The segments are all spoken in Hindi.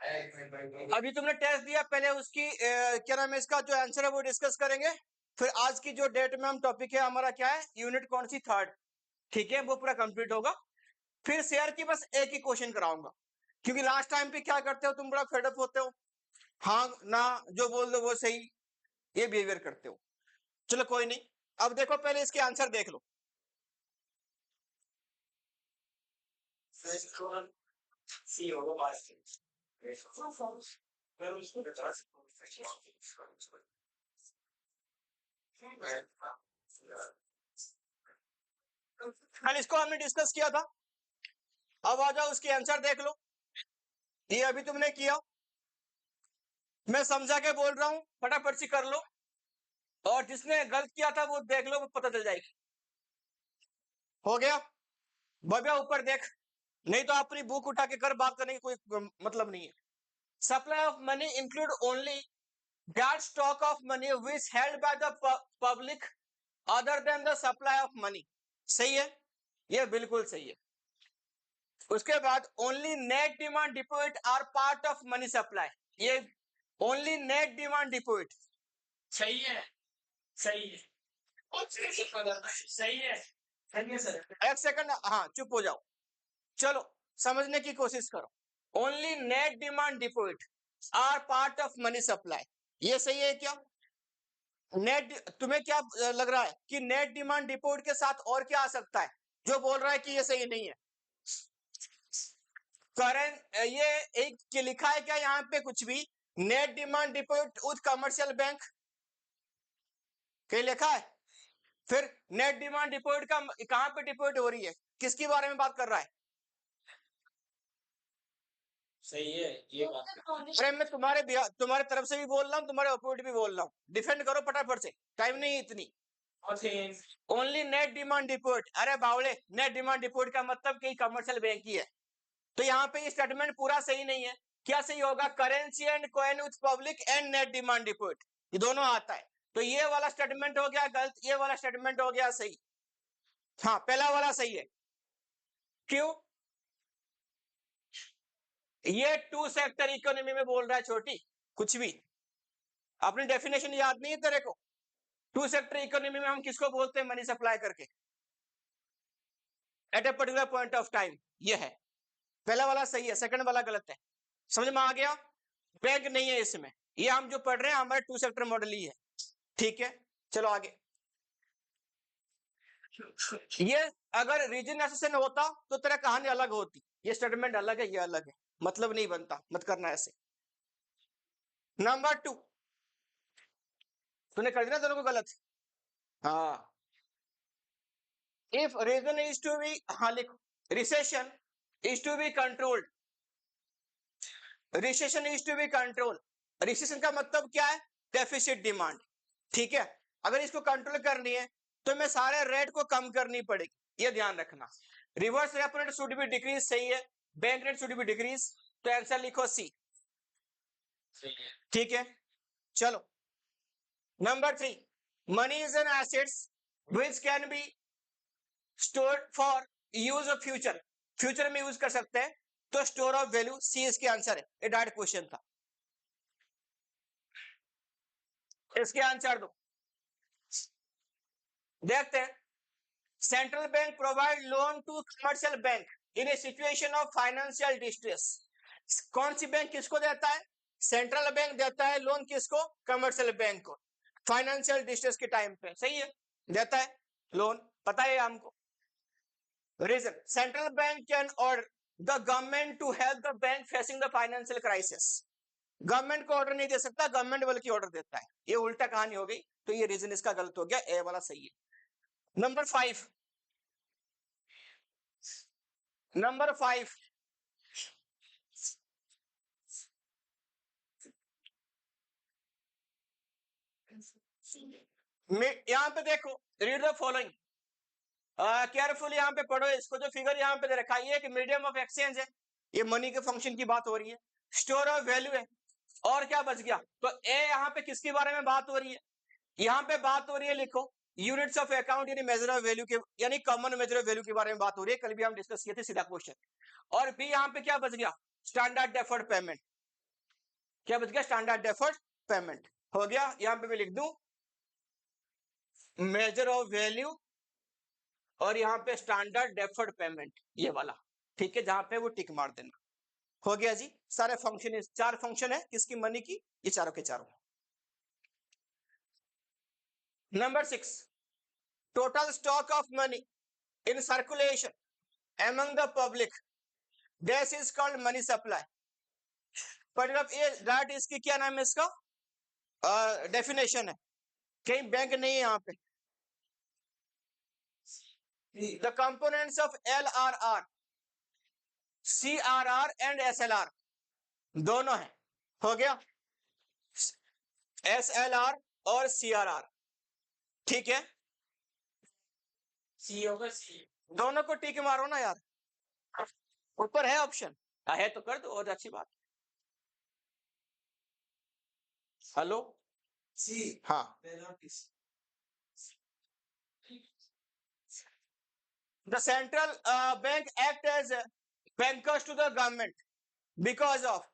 अभी तुमने टेस्ट दिया, पहले उसकी क्या नाम है, इसका जो आंसर है वो डिस्कस करेंगे। फिर आज की जो डेट में हम टॉपिक है हमारा क्या है, यूनिट कौन सी, थर्ड। ठीक है, वो पूरा कंप्लीट होगा। फिर शेयर की बस एक ही क्वेश्चन कराऊंगा, क्योंकि लास्ट टाइम पे क्या करते हो तुम, बड़ा फेडअप होते हो, हाँ ना जो बोल दो वो सही, ये बिहेवियर करते हो। चलो कोई नहीं, अब देखो पहले इसके आंसर देख लो। कल इसको हमने डिस्कस किया था, अब आ जाओ उसके आंसर देख लो। ये अभी तुमने किया, मैं समझा के बोल रहा हूं, फटाफट से कर लो, और जिसने गलत किया था वो देख लो, वो पता चल जाएगी। हो गया, भव्या ऊपर देख, नहीं तो अपनी बुक उठा के कर, बात करने की कोई मतलब नहीं है। Supply of money include only that stock of money which held by the public other than the supply of money. सही है, ये बिल्कुल सही है। उसके बाद only net demand deposit are part of money supply, ये ओनली नेट डिमांड डिपॉजिट सही है, सही है, सही है, एक सेकंड, हाँ चुप हो जाओ, चलो समझने की कोशिश करो। Only net demand deposit are part of money supply, ये सही है क्या? नेट, तुम्हें क्या लग रहा है कि नेट डिमांड डिपॉजिट के साथ और क्या आ सकता है जो बोल रहा है कि ये सही नहीं है? करंट, ये एक लिखा है क्या यहाँ पे कुछ भी, net demand deposit with commercial bank, कहीं लिखा है? फिर नेट डिमांड डिपॉजिट का कहां पे डिपॉजिट हो रही है, किसके बारे में बात कर रहा है? सही है, ये बात अरे मैं तुम्हारे तरफ से भी बोल रहा हूँ, तुम्हारे अपोजिट भी बोल रहा हूँ, डिफेंड करो फटाफट से, टाइम नहीं है इतनी। ओनली नेट डिमांड डिपॉजिट, अरे बावले, नेट डिमांड डिपॉजिट का मतलब कि कमर्शियल बैंक ही है, तो यहाँ पे ये स्टेटमेंट पूरा सही नहीं है। क्या सही होगा? Currency and coin with public and net demand deposit, ये दोनों आता है, तो ये वाला स्टेटमेंट हो गया गलत, ये वाला स्टेटमेंट हो गया सही। हाँ पहला वाला सही है, क्यों? ये टू सेक्टर इकोनॉमी में बोल रहा है छोटी, कुछ भी अपनी डेफिनेशन याद नहीं है तेरे को? टू सेक्टर इकोनॉमी में हम किसको बोलते हैं, मनी सप्लाई करके at a particular point of time, ये है। पहला वाला सही है, सेकंड वाला गलत है, समझ में आ गया? बैंक नहीं है इसमें, ये हम जो पढ़ रहे हैं हमारे टू सेक्टर मॉडल ही है। ठीक है, चलो आगे। ये अगर रीजन एसोसिएशन होता तो तेरा कहानी अलग होती, ये स्टेटमेंट अलग है, ये अलग है, मतलब नहीं बनता, मत करना ऐसे। नंबर 2, तूने कर दिया दोनों को गलत। हाँ, if reason is to be, हाँ लिखो, recession is to be controlled, recession is to be control, recession का मतलब क्या है? Deficit demand. ठीक है, अगर इसको कंट्रोल करनी है तो मैं सारे रेट को कम करनी पड़ेगी, ये ध्यान रखना। Reverse repo rate should be decrease, सही है, bank rate should be decrease, तो आंसर लिखो सी। ठीक है, चलो number 3, money is an assets which can be stored for use of future, future में यूज कर सकते हैं, तो स्टोर ऑफ वैल्यू, सी इसके आंसर है, ये डायरेक्ट क्वेश्चन था, इसके आंसर दो। देखते हैं, central bank provide loan to commercial bank in a situation of financial distress, कौन सी बैंक किसको देता है? सेंट्रल बैंक देता है लोन, किसको? कमर्शियल बैंक को, फाइनेंशियल डिस्ट्रेस के टाइम पे, सही है, देता है लोन, पता है हमको। Reason, central bank can order the government to help the bank facing the financial crisis, government को ऑर्डर नहीं दे सकता, गवर्नमेंट बल्कि ऑर्डर देता है, ये उल्टा कहानी हो गई, तो ये रीजन इसका गलत हो गया, ए वाला सही है। नंबर 5, नंबर 5, यहां पे देखो, रीड द फॉलोइंग केयरफुल, यहां पे पढ़ो इसको, जो फिगर यहां पे दे रखा है, कि मीडियम ऑफ एक्सचेंज है, ये मनी के फंक्शन की बात हो रही है, स्टोर ऑफ वैल्यू है, और क्या बच गया? तो ए यहाँ पे किसके बारे में बात हो रही है? यहाँ पे बात हो रही है, लिखो, यूनिट्स ऑफ अकाउंट यानी मेजर ऑफ वैल्यू के, यानी कॉमन मेजर ऑफ वैल्यू के बारे में बात हो रही है, कल भी हम डिस्कस किए थे, सीधा क्वेश्चन। और बी यहाँ पे क्या बच गया? स्टैंडर्ड डेफर्ड पेमेंट, क्या बच गया? स्टैंडर्ड डेफर्ड पेमेंट हो गया। यहां पे मैं लिख दूं मेजर ऑफ वैल्यू और यहां पे स्टैंडर्ड डेफर्ड पेमेंट, ये वाला, ठीक है, जहां पे वो टिक मार देना। हो गया जी। सारे फंक्शन, 4 फंक्शन है किसकी? मनी की, ये चारों के चारों। Number 6, total stock of money in circulation among the public, this is called money supply। मतलब ये दैट इसकी क्या नाम है? इसका डेफिनेशन है, कहीं बैंक नहीं है यहाँ पे। The components of LRR, CRR and SLR दोनों है। हो गया, SLR और CRR, ठीक है। सी होगा, सी दोनों को टिक मारो ना यार, ऊपर है ऑप्शन, है तो कर दो, और अच्छी बात। हेलो, सी, हाँ। The central bank act as bankers to the government because of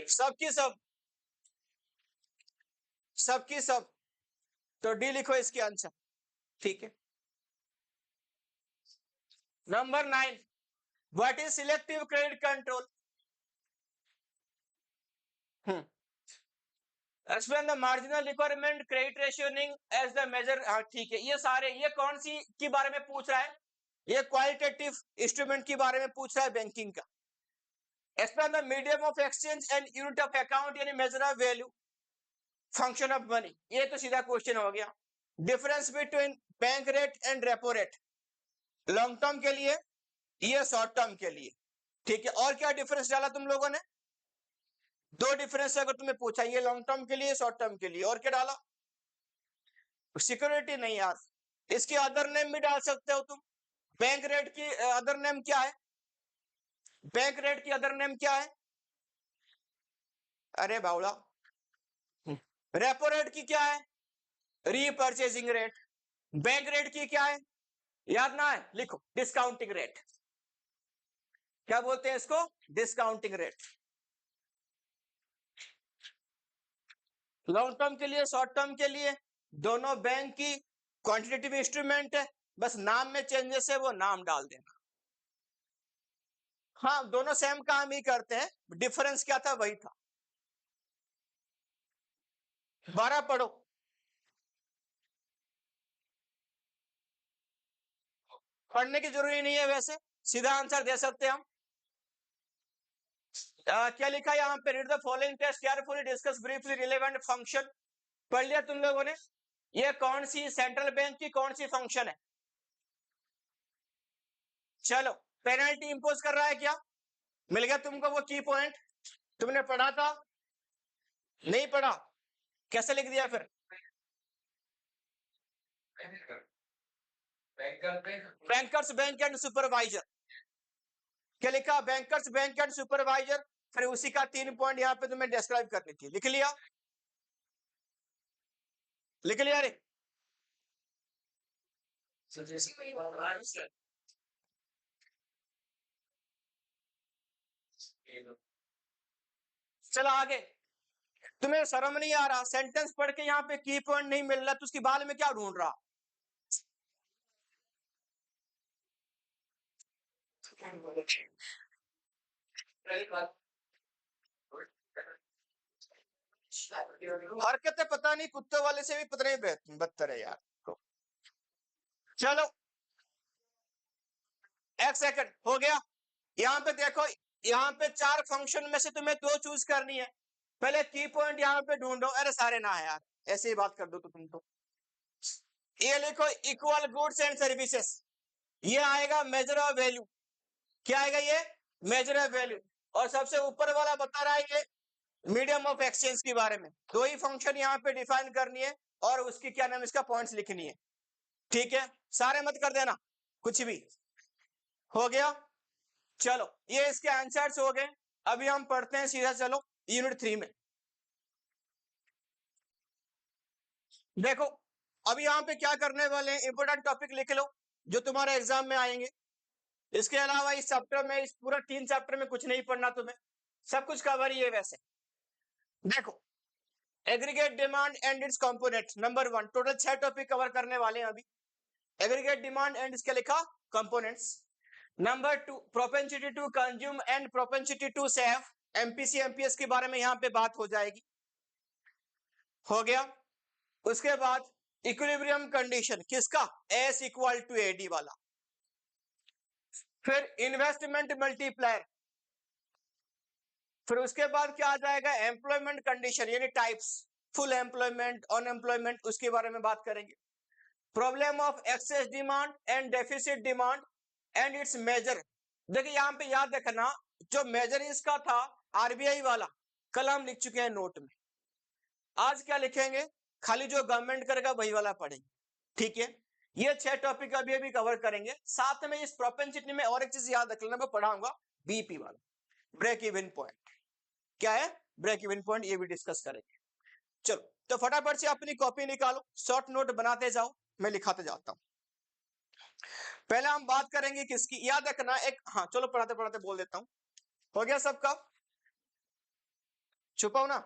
सबकी सब, सबकी सब, तो डी लिखो इसके आंसर, ठीक है। Number 9, what is selective credit control? Explain the marginal requirement credit rationing as the measure. हाँ ठीक है, ये सारे, ये कौन सी के बारे में पूछ रहा है? ये क्वालिटेटिव इंस्ट्रूमेंट के बारे में पूछ रहा है, बैंकिंग का। Explain the medium of exchange and unit of account यानी measure of value function of money, ये तो सीधा क्वेश्चन हो गया। Difference between bank rate and repo rate, long term के लिए, ये शॉर्ट टर्म के लिए, ठीक है। और क्या डिफरेंस डाला तुम लोगों ने? 2 डिफरेंस अगर तुम्हें पूछा, ये लॉन्ग टर्म के लिए, शॉर्ट टर्म के लिए, और क्या डाला? सिक्योरिटी नहीं यार, इसकी अदर नेम भी डाल सकते हो तुम। बैंक रेट की अदर नेम क्या है? बैंक रेट की अदर नेम क्या है? अरे बावला, रेपो रेट की क्या है? Repurchasing rate. बैंक रेट की क्या है? याद ना है, लिखो डिस्काउंटिंग रेट। क्या बोलते हैं इसको? Discounting rate. लॉन्ग टर्म के लिए, शॉर्ट टर्म के लिए, दोनों बैंक की क्वांटिटेटिव इंस्ट्रूमेंट है, बस नाम में चेंजेस है, वो नाम डाल देना। हाँ, दोनों सेम काम ही करते हैं, डिफरेंस क्या था? वही था। 12 पढ़ो। पढ़ने की जरूरी नहीं है, वैसे सीधा आंसर दे सकते हैं हम। क्या लिखा है यहाँ पे? Read the following test carefully, discuss briefly relevant function. पढ़ लिया तुम लोगों ने? ये कौन सी सेंट्रल बैंक की कौन सी फंक्शन है? चलो, पेनल्टी इंपोज कर रहा है क्या? मिल गया तुमको वो की पॉइंट? तुमने पढ़ा था? नहीं पढ़ा? कैसे लिख दिया फिर? Bankers bank and supervisor. क्या लिखा? Bankers bank and supervisor. फिर उसी का 3 पॉइंट यहाँ पे तुम्हें डिस्क्राइब करनी थी, लिख लिया? लिख लिया रे? चलो आगे। तुम्हें शर्म नहीं आ रहा? सेंटेंस पढ़ के यहाँ पे की पॉइंट नहीं मिल रहा, तो उसकी बाद में क्या ढूंढ रहा? हरकतें पता नहीं कुत्ते वाले से भी पता नहीं बदतर है यार। चलो, एक सेकंड हो गया। यहाँ पे देखो, यहाँ पे 4 फंक्शन में से तुम्हें 2 चूज करनी है। पहले की पॉइंट यहाँ पे ढूंढो। अरे सारे ना है यार, ऐसे ही बात कर दो तो तुम तो। ये लिखो इक्वल गुड्स एंड सर्विसेज, ये आएगा मेजर ऑफ वैल्यू। क्या आएगा ये? Major of value. और सबसे ऊपर वाला बता रहा है ये मीडियम ऑफ एक्सचेंज के बारे में। 2 ही फंक्शन यहाँ पे डिफाइन करनी है और उसकी क्या नाम, इसका पॉइंट्स लिखनी है, ठीक है। सारे मत कर देना कुछ भी। हो गया? चलो, ये इसके आंसर्स हो गए। अभी हम पढ़ते हैं सीधा, चलो यूनिट 3 में। देखो अभी यहाँ पे क्या करने वाले हैं, इंपोर्टेंट टॉपिक लिख लो जो तुम्हारे एग्जाम में आएंगे। इसके अलावा इस चैप्टर में, इस पूरा 3 चैप्टर में कुछ नहीं पढ़ना तुम्हें, सब कुछ कवर ही है वैसे। देखो aggregate demand and its component number 1, total 6 topic cover करने वाले हैं अभी। एग्रीगेट डिमांड एंड इसके लिखा components. Number 2, propensity to consume and propensity to save, MPC MPS के बारे में यहाँ पे बात हो जाएगी। हो गया। उसके बाद इक्विलिब्रियम कंडीशन किसका, एस इक्वल टू एडी वाला। फिर इन्वेस्टमेंट मल्टीप्लायर। फिर उसके बाद क्या आ जाएगा, एम्प्लॉयमेंट कंडीशन यानी टाइप्स, फुल एम्प्लॉयमेंट, अनएम्प्लॉयमेंट, उसके बारे में बात करेंगे। Problem of excess demand and deficit demand and its major. देखिए यहां पे याद रखना, जो मेजर इसका था आरबीआई वाला, कल हम लिख चुके हैं नोट में। आज क्या लिखेंगे, खाली जो गवर्नमेंट करेगा वही वाला पढ़ेंगे। ठीक है, ये 6 टॉपिक अभी अभी कवर करेंगे। साथ में इस प्रोपेंसिटी में और एक चीज याद रख लेना, मैं पढ़ाऊंगा बीपी वाला, ब्रेक इवन पॉइंट। क्या है ब्रेक इवन पॉइंट, ये भी डिस्कस करेंगे। चलो तो फटाफट से अपनी कॉपी निकालो, शॉर्ट नोट बनाते जाओ, मैं लिखाते जाता हूं। पहले हम बात करेंगे किसकी, याद रखना एक, हाँ चलो पढ़ाते पढ़ाते बोल देता हूं। हो गया सबका, छुपाओ ना,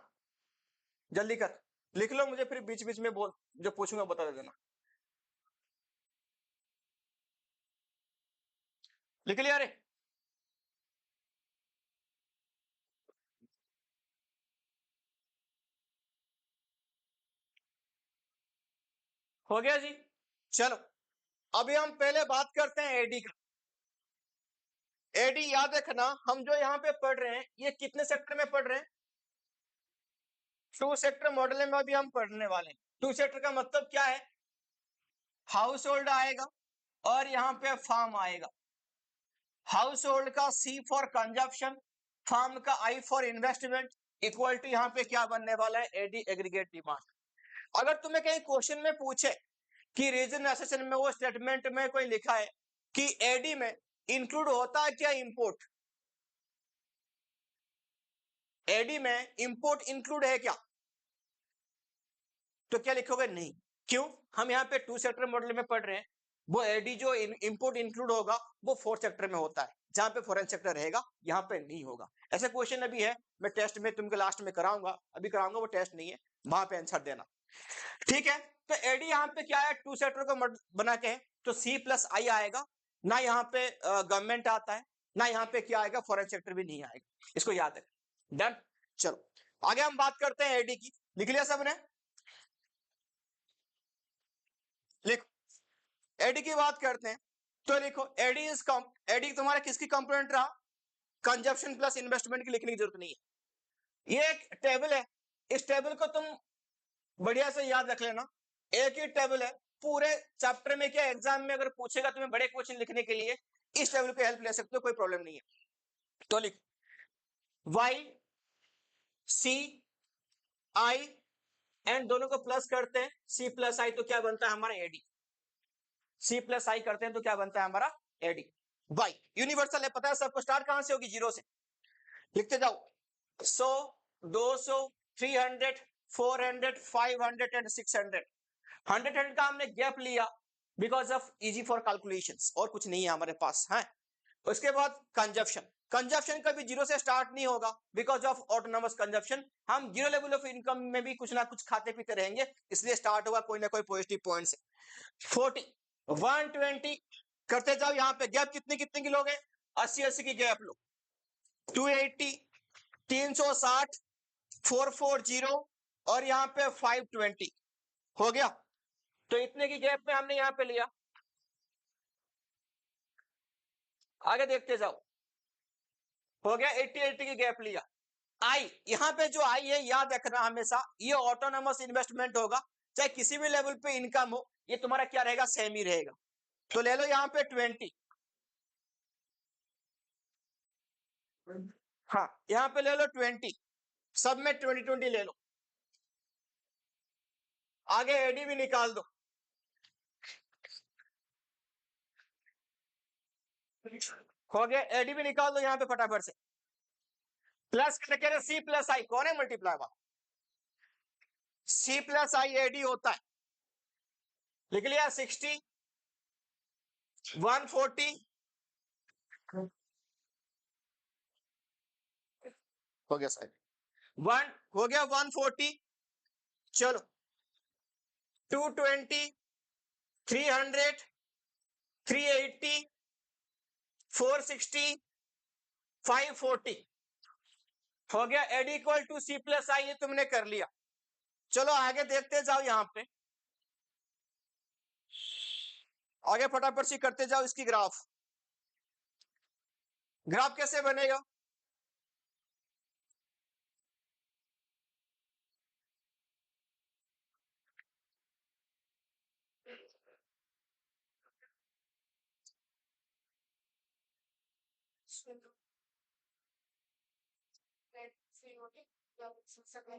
जल्दी कर, लिख लो, मुझे फिर बीच बीच में बोल, जो पूछूंगा बता देना। लिख लिया रे, हो गया जी। चलो अभी हम पहले बात करते हैं एडी का। एडी याद रखना, हम जो यहाँ पे पढ़ रहे हैं ये कितने सेक्टर में पढ़ रहे हैं, 2 सेक्टर मॉडल में अभी हम पढ़ने वाले हैं। 2 सेक्टर का मतलब क्या है, हाउस होल्ड आएगा और यहाँ पे फार्म आएगा। हाउस होल्ड का सी फॉर कंजप्शन, फार्म का I for investment, equal to यहाँ पे क्या बनने वाला है, एडी एग्रीगेट डिमांड। अगर तुम्हें कहीं क्वेश्चन में पूछे कि रीजन एसेशन में वो स्टेटमेंट में कोई लिखा है कि एडी में इंक्लूड होता है क्या इंपोर्ट, एडी में इंपोर्ट इंक्लूड है क्या, तो क्या लिखोगे, नहीं। क्यों, हम यहाँ पे 2 सेक्टर मॉडल में पढ़ रहे हैं। वो एडी जो इंपोर्ट इंक्लूड होगा वो 4 सेक्टर में होता है, जहां पे फॉरेन सेक्टर रहेगा यहाँ पे नहीं होगा। ऐसे क्वेश्चन अभी है, मैं टेस्ट में तुमको लास्ट में कराऊंगा, अभी कराऊंगा, वो टेस्ट नहीं है, वहां पे आंसर देना। ठीक है, तो एडी यहाँ पे क्या है, 2 सेक्टर को बना के है, तो सी प्लस आई आएगा ना, यहाँ पे गवर्नमेंट आता है ना, यहाँ पे क्या आएगा, फॉरेन सेक्टर भी नहीं आएगा, इसको याद है। डन, चलो आगे हम बात करते हैं एडी की। लिख लिया सबने, लिखो एडी की बात करते हैं। तो लिखो एडी इज एडी तुम्हारा किसकी कंपोनेंट रहा, कंजप्शन प्लस इन्वेस्टमेंट की, लिखने की जरूरत नहीं है। ये एक टेबल है, इस टेबल को तुम बढ़िया से याद रख लेना, एक ही टेबल है पूरे चैप्टर में। क्या एग्जाम में अगर पूछेगा तुम्हें बड़े क्वेश्चन लिखने के लिए, इस टेबल की हेल्प ले सकते हो, कोई प्रॉब्लम नहीं है। तो लिख वाई सी आई, एंड दोनों को प्लस करते हैं, सी प्लस आई तो क्या बनता है हमारा एडी, सी प्लस आई करते हैं तो क्या बनता है हमारा एडी। वाई यूनिवर्सल है, पता है सबको, स्टार्ट कहां से होगी, 0 से, लिखते जाओ, 100 200 300 400 500 एंड 600। 100 का हमने गैप लिया because of easy for calculations, और कुछ नहीं है हमारे पास है। उसके बाद कंजप्शन, कंजप्शन कभी 0 से स्टार्ट नहीं होगा बिकॉज ऑफ ऑटोनॉमस कंजप्शन, हम 0 लेवल ऑफ इनकम में भी कुछ ना कुछ खाते पीते रहेंगे, इसलिए स्टार्ट होगा कोई ना कोई पॉजिटिव पॉइंट से। 40 120 करते जाओ, यहाँ पे गैप कितने कितने की लोगे, 80 की गैप लो, 280 360 440 और यहाँ पे 520 हो गया। तो इतने की गैप में हमने यहाँ पे लिया, आगे देखते जाओ, हो गया 80 की गैप लिया। आई, यहाँ पे जो आई है याद रखना हमेशा, ये ऑटोनॉमस इन्वेस्टमेंट होगा, चाहे किसी भी लेवल पे इनकम हो, ये तुम्हारा क्या रहेगा, सेम ही रहेगा। तो ले लो यहाँ पे 20, हाँ यहाँ पे ले लो 20, सब में 20 ले लो, आगे एडी भी निकाल दो, हो गया, एडी भी निकाल दो यहाँ पे फटाफट से, प्लस करके सी प्लस आई, कौन है मल्टीप्लाई वाला, सी प्लस आई एडी होता है, लिख लिया 60, 140 हो गया साहब, 1 हो गया 140, चलो 220, 300, 380, 460, 540 हो गया। AD equal to C plus I, ये तुमने कर लिया। चलो आगे देखते जाओ, यहां पे आगे फटाफट से करते जाओ इसकी ग्राफ। ग्राफ कैसे बनेगा?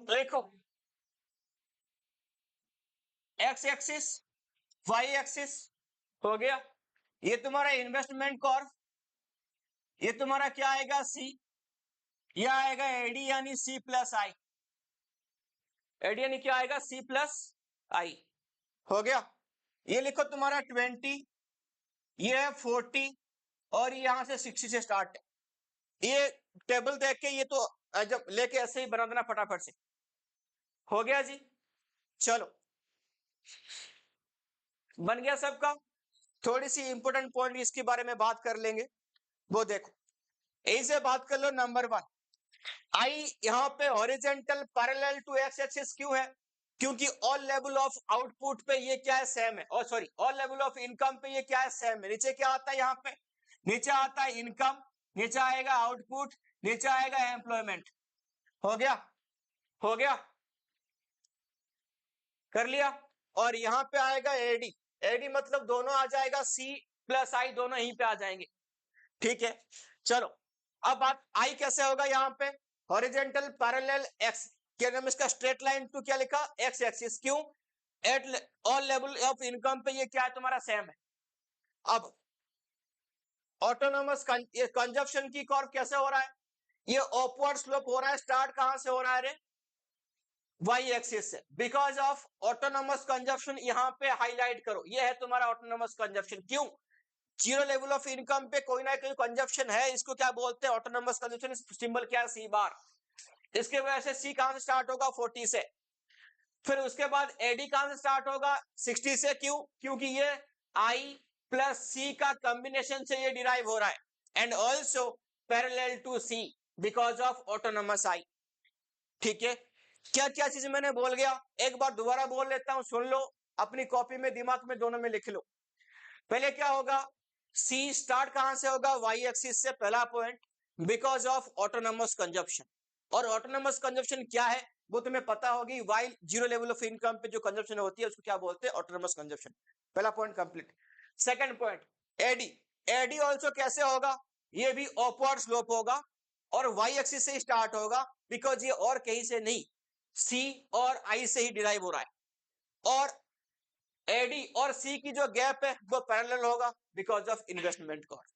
देखो एक्स एक्सिस, वाई एक्सिस हो गया, ये तुम्हारा इन्वेस्टमेंट कॉर्प, ये तुम्हारा क्या आएगा सी, ये आएगा एडी यानी सी प्लस आई, एडी यानी क्या आएगा सी प्लस आई हो गया। ये लिखो तुम्हारा 20, ये है 40 और यहां से 60 से स्टार्ट है। ये टेबल देख के ये तो जब लेके ऐसे ही बना देना फटाफट से। हो गया जी, चलो बन गया सबका। थोड़ी सी इंपोर्टेंट पॉइंट इसके बारे में बात कर लेंगे, वो देखो यही से बात कर लो। नंबर 1, आई यहां पे horizontal parallel to X axis क्यों है? क्योंकि ऑल लेवल ऑफ आउटपुट पे ये क्या है सेम है, और sorry all level of income पे ये क्या है सेम है। नीचे क्या आता है? यहाँ पे नीचे आता है इनकम, नीचे आएगा आउटपुट, नीचे आएगा एम्प्लॉयमेंट। हो गया, हो गया, कर लिया। और यहाँ पे आएगा एडी, एडी मतलब दोनों आ जाएगा, सी प्लस आई दोनों यहीं पे आ जाएंगे। ठीक है, चलो अब बात आई कैसे होगा? यहाँ पे हॉरिजेंटल पैरेलल एक्स, क्या नाम इसका, स्ट्रेट लाइन टू क्या लिखा एक्स एक्सिस। क्यों? At all level of income पे ये क्या है तुम्हारा सेम है। अब ऑटोनोमस कंजप्शन की कर्व कैसे हो रहा है? ये अपवर्ड स्लोप हो रहा है। स्टार्ट कहां से हो रहा है रे? वाई एक्सिस से। बिकॉज ऑफ ऑटोनोमस कंजप्शन, यहां पे हाईलाइट करो, ये है तुम्हारा ऑटोनोमस कंजप्शन। क्यों? जीरो लेवल ऑफ इनकम पे कोई ना कोई कंजप्शन है, इसको क्या बोलते हैं? Autonomous consumption. सिंबल क्या है? सी बार। इसके वजह से सी कहां से स्टार्ट होगा? 40 से। फिर उसके बाद एडी कहां से स्टार्ट होगा? 60 से। क्यों? क्योंकि ये आई प्लस सी का कॉम्बिनेशन से ये डिराइव हो रहा है, and also parallel to C because of autonomous I. ठीक है, क्या क्या चीज मैंने बोल गया, एक बार दोबारा बोल लेता हूं, सुन लो अपनी कॉपी में, दिमाग में, दोनों में लिख लो। पहले क्या होगा? सी स्टार्ट कहां से होगा? वाई एक्सिस से, पहला point, because of autonomous consumption. और ऑटोनोमस कंजप्शन क्या है वो तुम्हें पता होगी। Y zero level of income पे जो कंजप्शन होती है उसको क्या बोलते हैं? Autonomous consumption. पहला point complete. Second point AD, AD also कैसे होगा? ये भी अपवर्ड स्लोप होगा और वाई एक्सिस से स्टार्ट होगा, बिकॉज ये और कहीं से नहीं, सी और आई से ही डिराइव हो रहा है। और एडी और सी की जो गैप है वो पैरेलल होगा बिकॉज ऑफ इन्वेस्टमेंट कॉस्ट,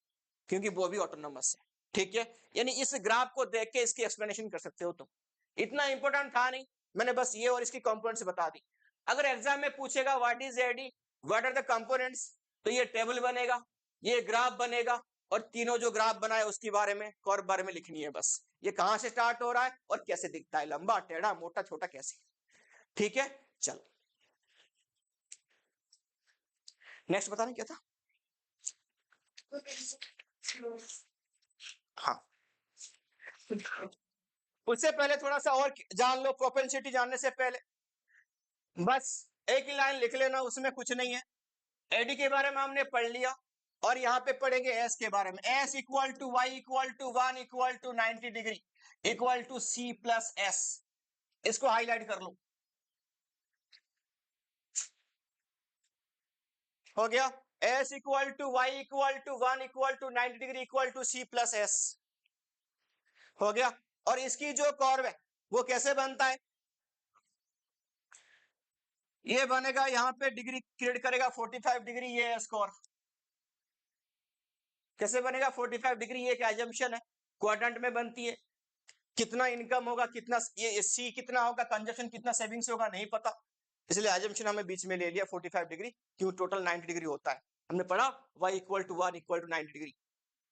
क्योंकि वो भी ऑटोनोमस है। ठीक है, यानी इस ग्राफ को देख के इसकी एक्सप्लेनेशन कर सकते हो तुम। इतना इंपॉर्टेंट था नहीं, मैंने बस ये और इसकी कंपोनेंट्स बता दी। अगर एग्जाम में पूछेगा what is AD, what are the components, तो ये टेबल बनेगा, ये ग्राफ बनेगा, और तीनों जो ग्राफ बनाए उसके बारे में, कर्व बारे में लिखनी है बस। ये कहां से स्टार्ट हो रहा है और कैसे दिखता है, लंबा टेढ़ा मोटा छोटा कैसे। ठीक है, चलो नेक्स्ट बताना क्या था? हाँ, उससे पहले थोड़ा सा और जान लो, प्रोपेंसिटी जानने से पहले बस एक ही लाइन लिख लेना, उसमें कुछ नहीं है। एडी के बारे में हमने पढ़ लिया, और यहाँ पे पढ़ेंगे एस के बारे में। S equal to Y equal to 1 equal to 90 degree equal to C plus S. इसको हाईलाइट कर लो। हो गया, S equal to Y equal to 1 equal to 90 degree equal to C plus S. हो गया, और इसकी जो कर्व है वो कैसे बनता है? ये बनेगा, यहां पे डिग्री क्रिएट करेगा 45 डिग्री, ये है स्कोर। कैसे बनेगा 45 डिग्री? ये एक एजम्पशन है, क्वाड्रेंट में बनती है। कितना इनकम होगा, कितना ये सी कितना होगा, कंजप्शन कितना, सेविंग्स होगा नहीं पता, इसलिए एजम्पशन हमें बीच में ले लिया 45 डिग्री, क्यों टोटल 90 डिग्री होता है। हमने पढ़ा y equal to 1 equal to 90 degree.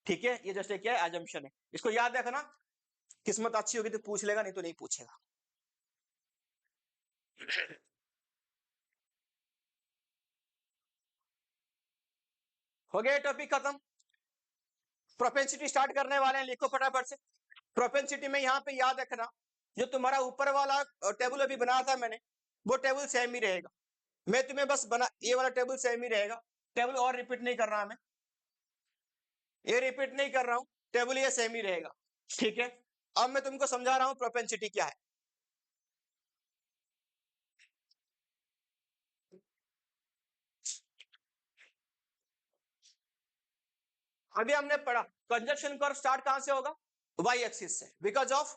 ठीक है, ये जस्ट क्या है, एजम्पशन है, इसको याद रखना। किस्मत अच्छी होगी तो पूछ लेगा, नहीं तो नहीं पूछेगा। हो गया टॉपिक खत्म। प्रोपेंसिटी स्टार्ट करने वाले हैं, लिखो फटाफट से। प्रोपेंसिटी में यहाँ पे याद रखना, जो तुम्हारा ऊपर वाला टेबल अभी बनाया था मैंने, वो टेबल सेम ही रहेगा। मैं तुम्हें बस बना, ये वाला टेबल सेम ही रहेगा, टेबल और रिपीट नहीं कर रहा मैं, ये रिपीट नहीं कर रहा हूं, टेबल ये सेम ही रहेगा। ठीक है, अब मैं तुमको समझा रहा हूं प्रोपेंसिटी क्या है। अभी हमने पढ़ा कंजप्शन कर्व स्टार्ट कहां से होगा, वाई एक्सिस से, because of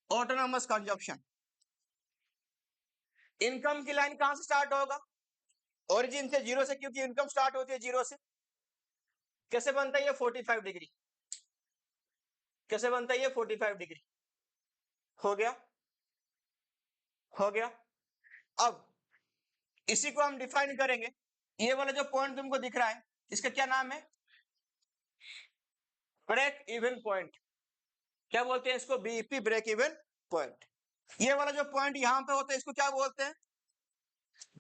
autonomous consumption. Income की लाइन कहां से स्टार्ट होगा, ओरिजिन से, जीरो से, क्योंकि इनकम स्टार्ट होती है जीरो से। कैसे बनता है ये 45 डिग्री, कैसे बनता है ये 45 डिग्री। हो गया, हो गया। अब इसी को हम डिफाइन करेंगे, ये वाला जो पॉइंट तुमको दिख रहा है, इसका क्या नाम है, ब्रेक इवन पॉइंट। क्या बोलते हैं इसको, बीईपी, ब्रेक इवन पॉइंट। ये वाला जो पॉइंट यहां पे होता है, इसको क्या बोलते हैं,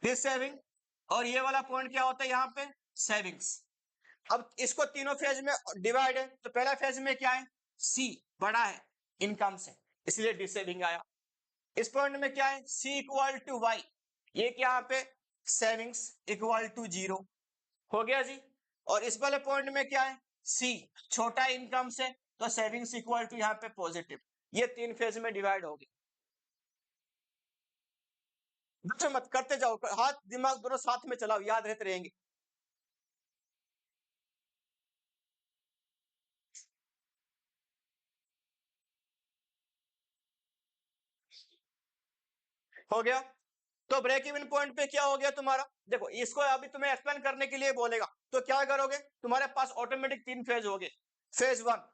दिस सेविंग। और ये वाला पॉइंट क्या होता है यहाँ पे, सेविंग्स। अब इसको तीनों फेज में डिवाइड है, तो पहला फेज में क्या है, सी बड़ा है इनकम से, इसलिए डी सेविंग आया। इस पॉइंट में क्या है, सी इक्वल टू वाई, ये क्या यहाँ पे सेविंग्स इक्वल टू जीरो। हो गया जी। और इस वाले पॉइंट में क्या है, सी छोटा इनकम से, तो सेविंग्स इक्वल टू यहाँ पे पॉजिटिव। ये तीन फेज में डिवाइड हो गए। मत करते जाओ, हाथ दिमाग दोनों साथ में चलाओ, याद रहते रहेंगे। हो गया। तो ब्रेक इवन पॉइंट पे क्या हो गया तुम्हारा, देखो इसको अभी तुम्हें एक्सप्लेन करने के लिए बोलेगा, तो क्या करोगे, तुम्हारे पास ऑटोमेटिक तीन फेज हो गए। फेज वन,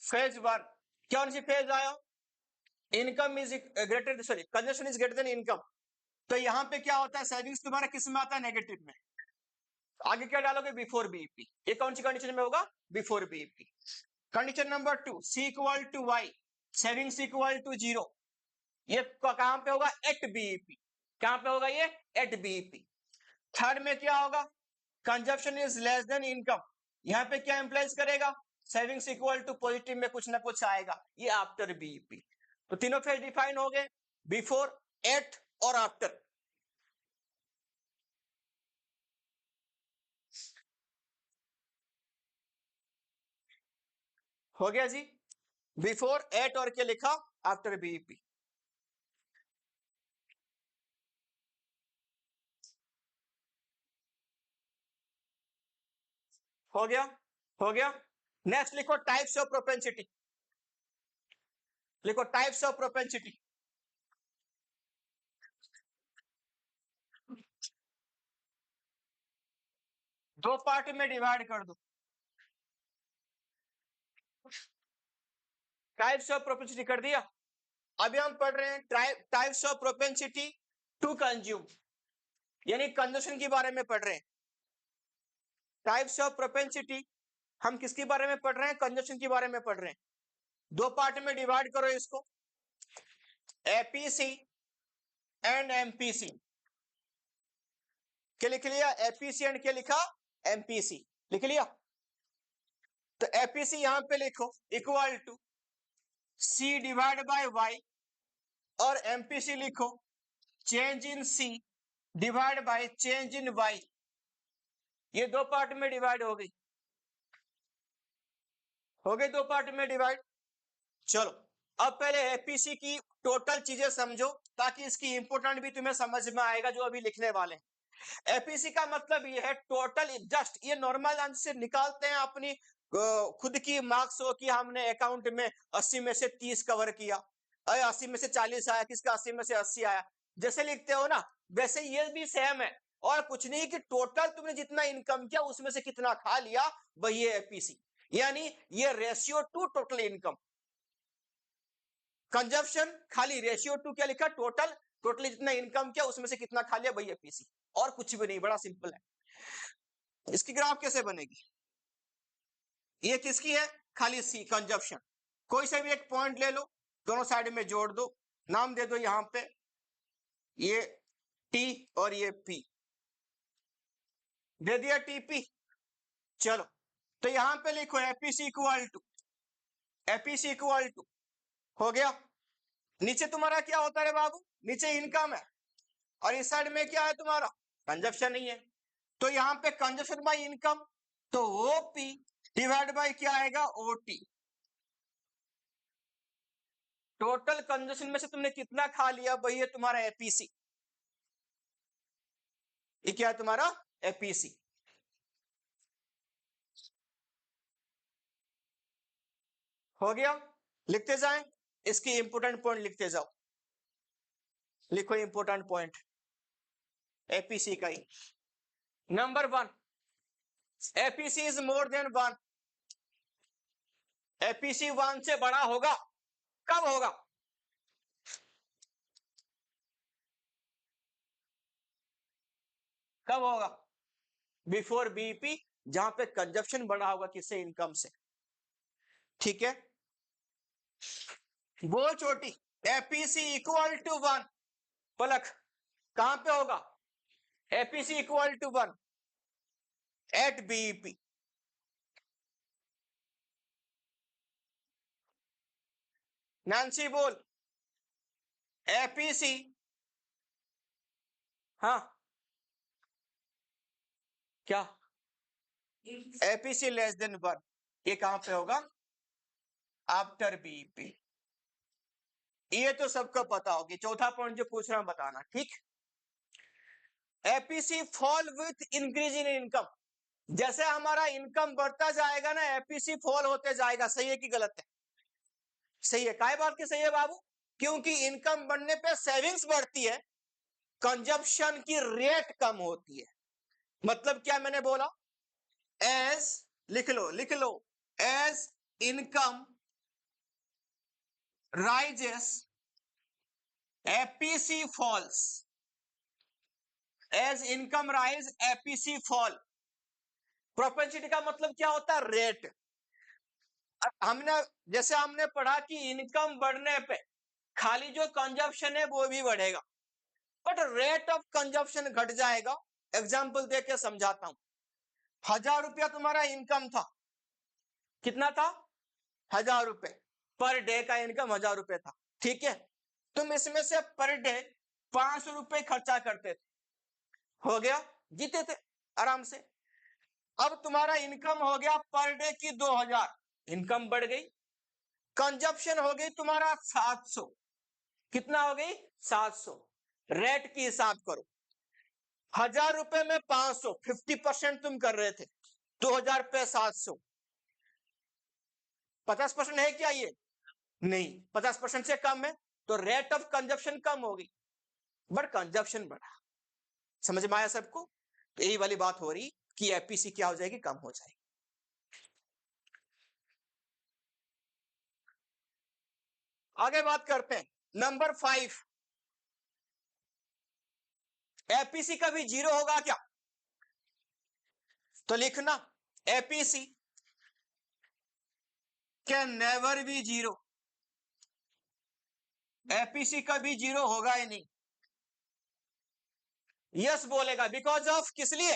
फेज वन कौन सी फेज आया, income is greater, sorry consumption is greater than income. तो यहाँ पे क्या होता है, सेविंग्स तुम्हारा किस में आता है, नेगेटिव में। आगे क्या डालोगे, बिफोर बीईपी। ये कौन सी कंडीशन में होगा, before BEP. Condition number two, C equal to Y, savings equal to zero. ये कहां पे होगा, एट बीईपी। कहां पे होगा ये, एट बीईपी। थर्ड में क्या होगा, consumption is less than income. यहां पे क्या इंप्लाइज करेगा, सेविंग्स इक्वल टू पॉजिटिव में कुछ ना कुछ आएगा, ये आफ्टर बीईपी। तो तीनों फेज डिफाइन हो गए, बिफोर, एट और आफ्टर। हो गया जी, बिफोर, एट और क्या लिखा, आफ्टर बीईपी। हो गया, हो गया। नेक्स्ट लिखो टाइप्स ऑफ प्रोपेंसिटी, लिखो टाइप्स ऑफ प्रोपेंसिटी। दो पार्ट में डिवाइड कर दो, टाइप्स ऑफ प्रोपेंसिटी कर दिया। अभी हम पढ़ रहे हैं types of propensity to consume, यानी कंजप्शन के बारे में पढ़ रहे हैं। टाइप्स ऑफ प्रोपेंसिटी हम किसके बारे में पढ़ रहे हैं, कंजप्शन के बारे में पढ़ रहे हैं। दो पार्ट में डिवाइड करो इसको, एपीसी एंड एमपीसी। क्या लिख लिया, एपीसी एंड क्या लिखा, एमपीसी लिख लिया। तो एपीसी यहां पे लिखो equal to C divide by Y, और एमपीसी लिखो change in C divide by change in Y. ये दो पार्ट में डिवाइड हो गई, हो गई दो पार्ट में डिवाइड। चलो अब पहले एपीसी की टोटल चीजें समझो, ताकि इसकी इंपोर्टेंट भी तुम्हें समझ में आएगा जो अभी लिखने वाले हैं। एपीसी का मतलब ये है टोटल, जस्ट ये नॉर्मल आंसर से निकालते हैं अपनी खुद की मार्क्स हो कि हमने अकाउंट में 80 में से 30 कवर किया, 80 में से 40 आया, किसका 80 में से 80 आया, जैसे लिखते हो ना, वैसे ये भी सेम है। और कुछ नहीं कि टोटल तुमने जितना इनकम किया उसमें से कितना खा लिया, वही है एपीसी। यानी ये ratio two total income. Consumption खाली रेशियो टू क्या लिखा, टोटल, टोटली जितना इनकम किया उसमें से कितना खा लिया भाई एपीसी, और कुछ भी नहीं, बड़ा सिंपल है। इसकी ग्राफ कैसे बनेगी, ये किसकी है, खाली सी कंजप्शन। कोई से भी एक पॉइंट ले लो, दोनों साइड में जोड़ दो, नाम दे दो यहां पे ये टी और ये पी, दे दिया टीपी। चलो तो यहां पे लिखो एपीसी इक्वल टू हो गया। नीचे तुम्हारा क्या होता है बाबू, नीचे इनकम है, और इस साइड में क्या है तुम्हारा, कंजप्शन नहीं है। तो यहां पे कंजप्शन बाय इनकम, तो ओपी डिवाइड बाय क्या आएगा, ओटी। टोटल कंजप्शन में से तुमने कितना खा लिया वही है तुम्हारा एपीसी, ये क्या है तुम्हारा एपीसी। हो गया, लिखते जाएं, इसकी इंपोर्टेंट पॉइंट लिखते जाओ, लिखो इंपोर्टेंट पॉइंट एपीसी का ही। Number 1, APC is more than 1, APC 1 से बड़ा होगा, कब होगा, कब होगा, बिफोर बीपी, जहां पे कंजप्शन बड़ा होगा किससे, इनकम से। ठीक है, वो छोटी एपीसी इक्वल टू 1, पलक कहां पे होगा, APC equal to 1 at BP. Nancy बोल, एपीसी, हाँ क्या, एपीसी लेस देन 1, ये कहां पे होगा, आफ्टर बीपी। ये तो सबको पता होगी, चौथा पॉइंट जो पूछ रहा हूं बताना, ठीक। APC fall with increase in income, जैसे हमारा इनकम बढ़ता जाएगा ना, एपीसी फॉल होते जाएगा। सही है कि गलत है, सही है, काय बात की सही है बाबू, क्योंकि इनकम बढ़ने पे सेविंग्स बढ़ती है, कंजप्शन की रेट कम होती है। मतलब क्या मैंने बोला, एज, लिख लो लिख लो, as income rises APC falls, as income rise APC fall. Propensity का मतलब क्या होता है, रेट। हमने जैसे हमने पढ़ा कि इनकम बढ़ने पे खाली जो कंजप्शन है वो भी बढ़ेगा, बट रेट ऑफ कंजप्शन घट जाएगा। एग्जांपल देके समझाता हूं, 1000 रुपया तुम्हारा इनकम था, कितना था, 1000 रुपए, पर डे का इनकम 1000 रुपए था, ठीक है। तुम इसमें से पर डे 500 रुपए खर्चा करते थे, हो गया, जीते थे आराम से। अब तुम्हारा इनकम हो गया पर डे की 2000, इनकम बढ़ गई, कंजप्शन हो गई तुम्हारा 700, कितना हो गई 700, रेट की हिसाब करो, 1000 रुपए में 500, 50% तुम कर रहे थे, 2000 पे 700, 50% है क्या ये, नहीं, 50% से कम है, तो रेट ऑफ कंजप्शन कम होगी, बट कंजप्शन बढ़ा। समझ में आया सबको, यही वाली बात हो रही कि एपीसी क्या हो जाएगी, कम हो जाएगी। आगे बात करते हैं, नंबर 5, एपीसी कभी जीरो होगा क्या, तो लिखना APC can never B zero, APC कभी जीरो होगा ही नहीं। यस बोलेगा, बिकॉज ऑफ किस लिए,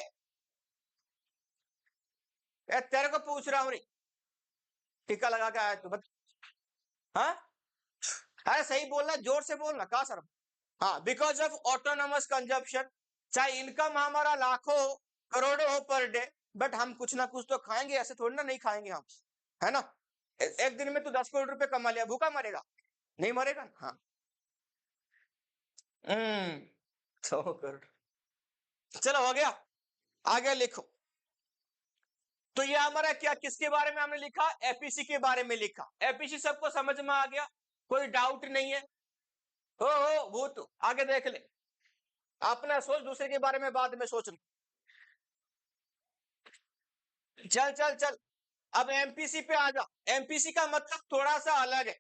तेरे को पूछ रहा हूं रे, टीका लगा के आया तू बता, हाँ अरे सही बोलना, जोर से बोलना, कहा सर, हाँ, बिकॉज ऑफ ऑटोनोमस कंजप्शन, चाहे इनकम हमारा लाखों हो, करोड़ों हो पर डे, बट हम कुछ ना कुछ तो खाएंगे, ऐसे थोड़ी ना नहीं खाएंगे हम, है ना। एक दिन में तू 10 करोड़ रुपए कमा लिया, भूखा मरेगा, नहीं मरेगा, हाँ। 100 करोड़, चलो हो गया, आगे लिखो। तो ये हमारा क्या, किसके बारे में हमने लिखा, एपीसी के बारे में लिखा। एपीसी सबको समझ में आ गया, कोई डाउट नहीं है, हो भूत, आगे देख ले, अपना सोच, दूसरे के बारे में बाद में सोच ले, चल चल चल, अब एमपीसी पे आ जा। एमपीसी का मतलब थोड़ा सा अलग है,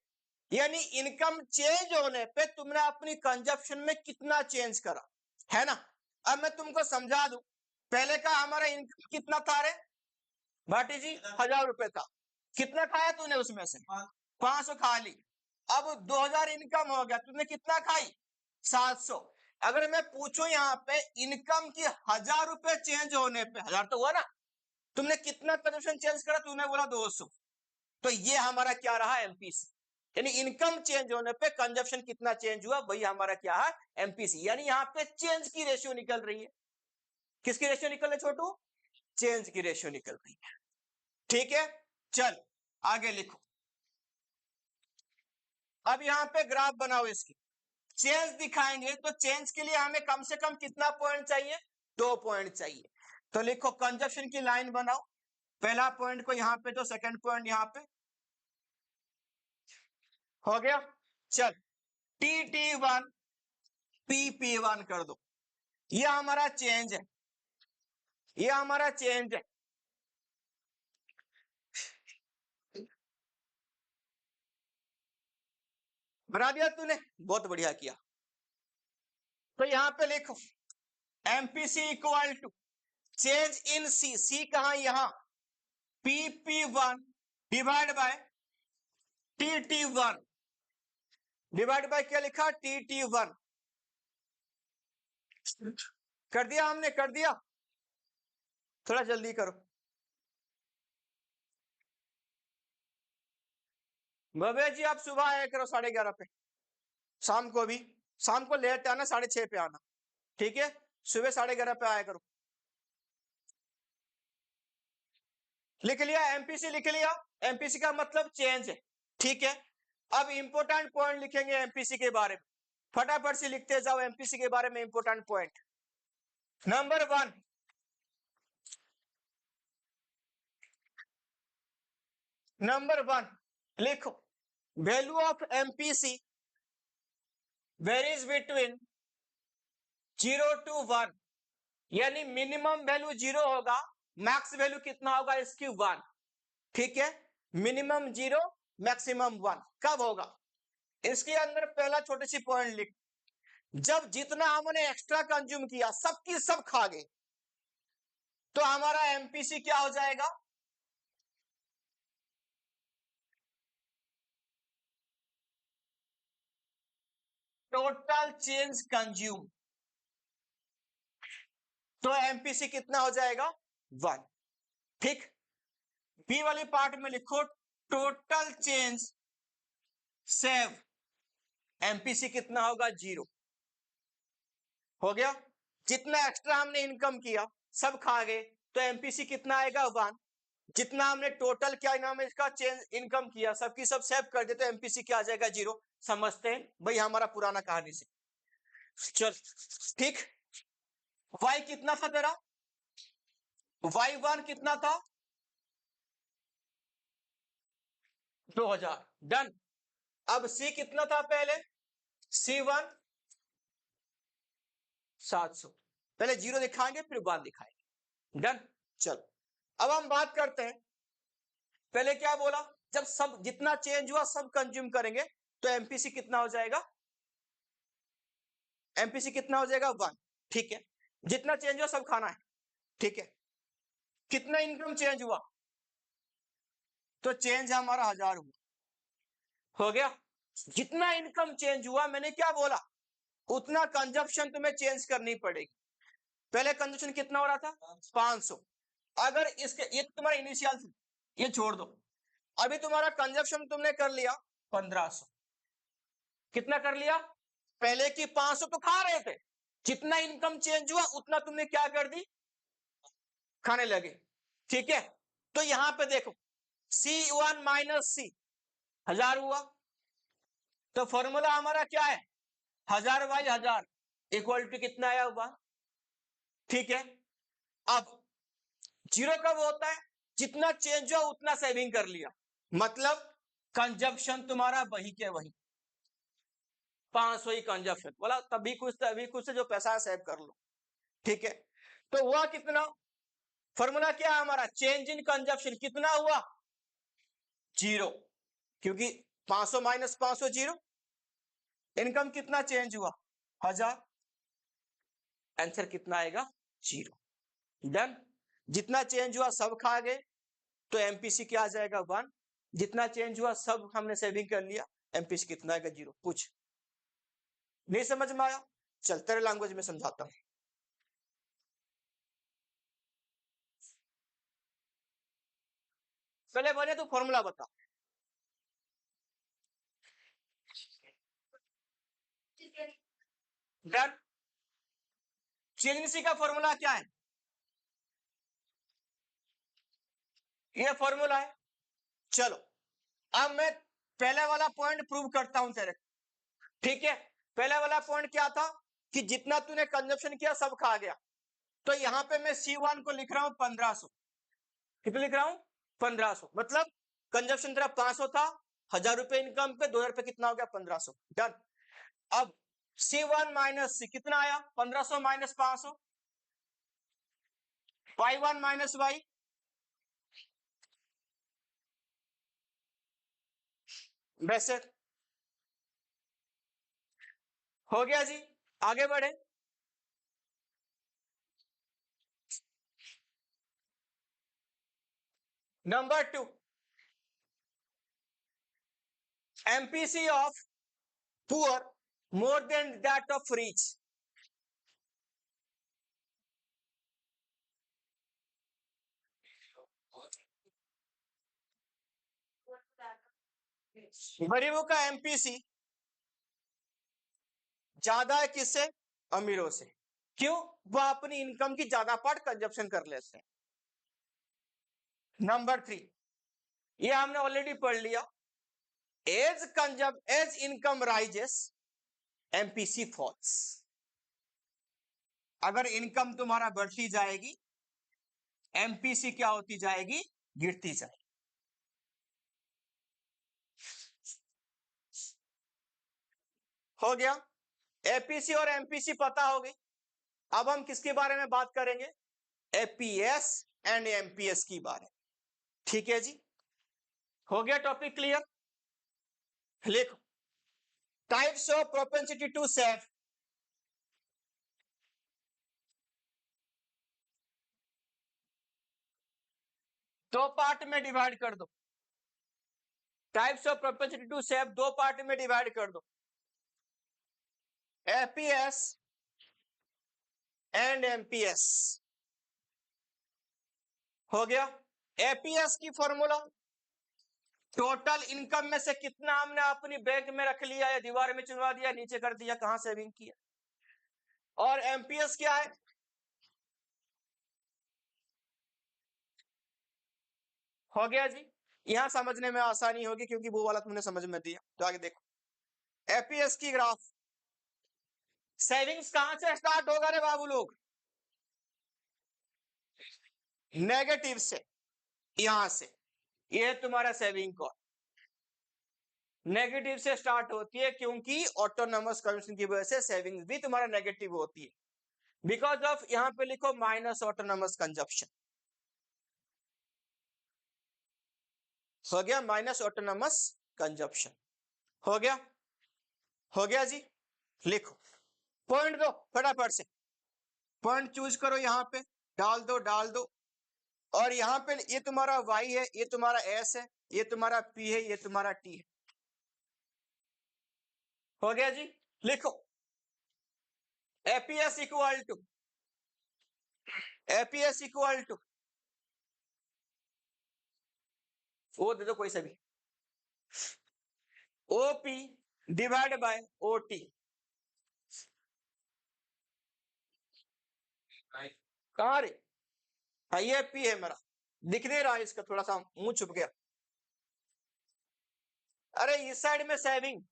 यानी इनकम चेंज होने पे तुमने अपनी कंजप्शन में कितना चेंज करा, है ना। अब मैं तुमको समझा दूं, पहले का हमारा इनकम कितना था रे भाटी जी? 1000 रुपए था। कितना खाया तूने उसमें से? 500 खा ली। अब 2000 इनकम हो गया, तूने कितना खाई? 700। अगर मैं पूछूं यहाँ पे इनकम की 1000 रुपए चेंज होने पे, 1000 तो हुआ ना, तुमने कितना कंजप्शन चेंज करा? तूने बोला 200। तो ये हमारा क्या रहा? एमपीसी। यानी इनकम चेंज होने पे कंजप्शन कितना चेंज हुआ, वही हमारा क्या है? एमपीसी। यानी यहाँ पे चेंज की रेशियो निकल रही है। किसकी रेशियो निकल रही है छोटू? चेंज की रेशियो निकल रही है। ठीक है, चल आगे लिखो। अब यहाँ पे ग्राफ बनाओ इसकी। चेंज दिखाएंगे तो चेंज के लिए हमें कम से कम कितना पॉइंट चाहिए? 2 पॉइंट चाहिए। तो लिखो कंजप्शन की लाइन बनाओ। पहला पॉइंट को यहाँ पे, तो सेकंड पॉइंट यहाँ पे हो गया। चल TT1 PP1 कर दो। ये हमारा चेंज है, ये हमारा चेंज है। बना दिया तूने? बहुत बढ़िया किया। तो यहां पे लिखो MPC equal to change in C. C कहां? यहां। PP1 divide by TT1 divide by क्या लिखा? TT1। कर दिया हमने, कर दिया। थोड़ा जल्दी करो भव्य जी। आप सुबह आया करो 11:30 पे, शाम को भी। शाम को लेट आना, 6:30 पे आना, ठीक है। सुबह 11:30 पे आया करो। लिख लिया? एमपीसी लिख लिया? एमपीसी का मतलब चेंज है, ठीक है। अब इंपोर्टेंट पॉइंट लिखेंगे एमपीसी के बारे में। फटाफट से लिखते जाओ एमपीसी के बारे में इंपोर्टेंट पॉइंट। नंबर 1, नंबर 1 लिखो, value of MPC varies between 0 to 1। यानी मिनिमम वैल्यू 0 होगा, मैक्स वैल्यू कितना होगा इसकी? 1, ठीक है। मिनिमम 0, मैक्सिमम 1 कब होगा? इसके अंदर पहला छोटी सी पॉइंट लिख, जब जितना हमने एक्स्ट्रा कंज्यूम किया सबकी सब खा गए, तो हमारा एमपीसी क्या हो जाएगा? Total change consume. तो एमपीसी कितना हो जाएगा? 1, ठीक। बी वाली पार्ट में लिखो टोटल चेंज सेव। एमपीसी कितना होगा? 0। हो गया। जितना एक्स्ट्रा हमने इनकम किया सब खा गए, तो एमपीसी कितना आएगा? 1। जितना हमने टोटल क्या नाम है इसका चेंज इनकम किया सबकी सब सेव कर दे, तो एमपीसी क्या आ जाएगा? 0। समझते हैं भाई हमारा पुराना कहानी से। चल ठीक। वाई कितना था तेरा? Y1 कितना था? 2000। डन। अब C कितना था पहले? C1 700। पहले 0 दिखाएंगे फिर 1 दिखाएंगे। डन। चल अब हम बात करते हैं, पहले क्या बोला? जब सब जितना चेंज हुआ सब कंज्यूम करेंगे, तो एमपीसी कितना हो जाएगा? एमपीसी कितना हो जाएगा? 1, ठीक है। जितना चेंज हुआ सब खाना है, ठीक है। कितना इनकम चेंज हुआ? तो चेंज हमारा 1000 हुआ। हो गया। जितना इनकम चेंज हुआ, मैंने क्या बोला? उतना कंजप्शन तुम्हें चेंज करनी पड़ेगी। पहले कंजप्शन कितना हो रहा था? 500। अगर इसके, ये तुम्हारा इनिशियल, ये छोड़ दो। अभी तुम्हारा कंजप्शन तुमने कर लिया 1500। कितना कर लिया? पहले की 500 तो खा रहे थे, जितना इनकम चेंज हुआ उतना तुमने क्या कर दी? खाने लगे, ठीक है। तो यहां पे देखो C1 माइनस C 1000 हुआ। तो फॉर्मूला हमारा क्या है? 1000/1000 इक्वल टू कितना आया हुआ? ठीक है। अब 0 कब होता है? जितना चेंज हुआ उतना सेविंग कर लिया, मतलब कंजप्शन तुम्हारा वही के वही 500 ही कंजप्शन बोला, तभी कुछ से जो पैसा है सेव कर लो, ठीक है। तो हुआ कितना? फॉर्मूला क्या है हमारा? चेंज इन कंजप्शन कितना हुआ? जीरो, क्योंकि 500 माइनस 500 जीरो। इनकम कितना चेंज हुआ? 1000। आंसर कितना आएगा? जीरो। डन। जितना चेंज हुआ सब खा गए, तो एमपीसी क्या आ जाएगा? 1। जितना चेंज हुआ सब हमने सेविंग कर लिया, एमपीसी कितना आएगा? जीरो। पूछ। नहीं समझ में आया? चल तेरे लैंग्वेज में समझाता हूं। पहले बोले तो फॉर्मूला बता। डन। सीएनसी का फॉर्मूला क्या है? ये फॉर्मूला है। चलो अब मैं पहले वाला पॉइंट प्रूव करता हूं तेरे को। ठीक है, पहले वाला पॉइंट क्या था कि जितना तूने कंजप्शन किया सब खा गया। तो यहां पे मैं C1 को लिख रहा हूं 1500। कितना लिख रहा हूं? 1500। मतलब कंजप्शन तेरा 500 था, 1000 रुपए इनकम पे 2000 रुपए कितना हो गया? 1500। डन। अब C1 माइनस C कितना आया? 1500 माइनस 500, Y1 माइनस Y। वैसे हो गया जी। आगे बढ़े। Number 2, MPC of poor more than that of rich. गरीबों का एमपीसी ज्यादा है किससे? अमीरों से। क्यों? वो अपनी इनकम की ज्यादा पार्ट कंजप्शन कर लेते हैं। नंबर 3, ये हमने ऑलरेडी पढ़ लिया। As income rises MPC falls. अगर इनकम तुम्हारा बढ़ती जाएगी, एमपीसी क्या होती जाएगी? गिरती जाएगी। हो गया। एपीसी और एमपीसी पता हो गई। अब हम किसके बारे में बात करेंगे? एपीएस एंड एमपीएस की बारे में। ठीक है जी, हो गया टॉपिक क्लियर? लिखो, types of propensity to save. दो पार्ट में डिवाइड कर दो। Types of propensity to save दो पार्ट में डिवाइड कर दो, एपीएस एंड एमपीएस। हो गया। एपीएस की फॉर्मूला, टोटल इनकम में से कितना हमने अपनी बैंक में रख लिया या दीवार में चुनवा दिया, नीचे कर दिया, कहां सेविंग किया। और एमपीएस क्या है? हो गया जी। यहां समझने में आसानी होगी क्योंकि वो वाला तुमने समझ में दिया। तो आगे देखो, एपीएस की ग्राफ। सेविंग्स कहां से स्टार्ट होगा रे बाबू लोग? नेगेटिव से, यहां से। ये तुम्हारा सेविंग कॉस्ट नेगेटिव से स्टार्ट होती है, क्योंकि ऑटोनॉमस कंजप्शन की वजह से सेविंग्स भी तुम्हारा नेगेटिव होती है। बिकॉज ऑफ, यहां पे लिखो माइनस ऑटोनॉमस कंजप्शन। हो गया माइनस ऑटोनॉमस कंजप्शन। हो गया। हो गया जी। लिखो, पॉइंट दो फटाफट से। पॉइंट चूज करो, यहां पे डाल दो, डाल दो। और यहां पे ये तुम्हारा y है, ये तुम्हारा s है, ये तुम्हारा p है, ये तुम्हारा t है। हो गया जी। लिखो, APS equal to, APS equal to, वो दे दो कोई सा भी, ओपी डिवाइड बाय ओटी। कहां रे? हाँ ये पी है मेरा, दिख नहीं रहा इसका, थोड़ा सा मुंह छुप गया। अरे इस साइड में सेविंग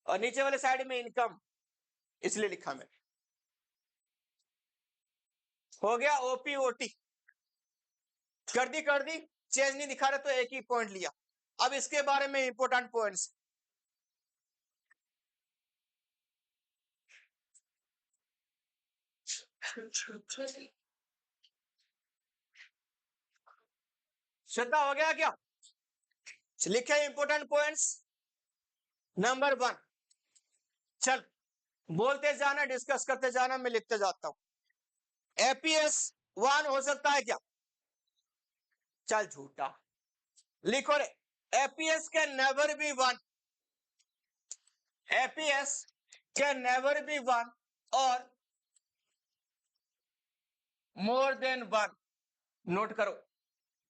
और नीचे वाले साइड में इनकम, इसलिए लिखा मैंने। हो गया ओपी ओटी। कर दी, कर दी। चेंज नहीं दिखा रहे तो एक ही पॉइंट लिया। अब इसके बारे में इंपॉर्टेंट पॉइंट्स। श्रद्धा हो गया क्या? लिखे इंपोर्टेंट पॉइंट्स। नंबर 1, चल बोलते जाना, डिस्कस करते जाना, मैं लिखते जाता हूं। एपीएस 1 हो सकता है क्या? चल झूठा, लिखो रे, APS can never B 1, APS can never B 1 और मोर देन 1। नोट करो,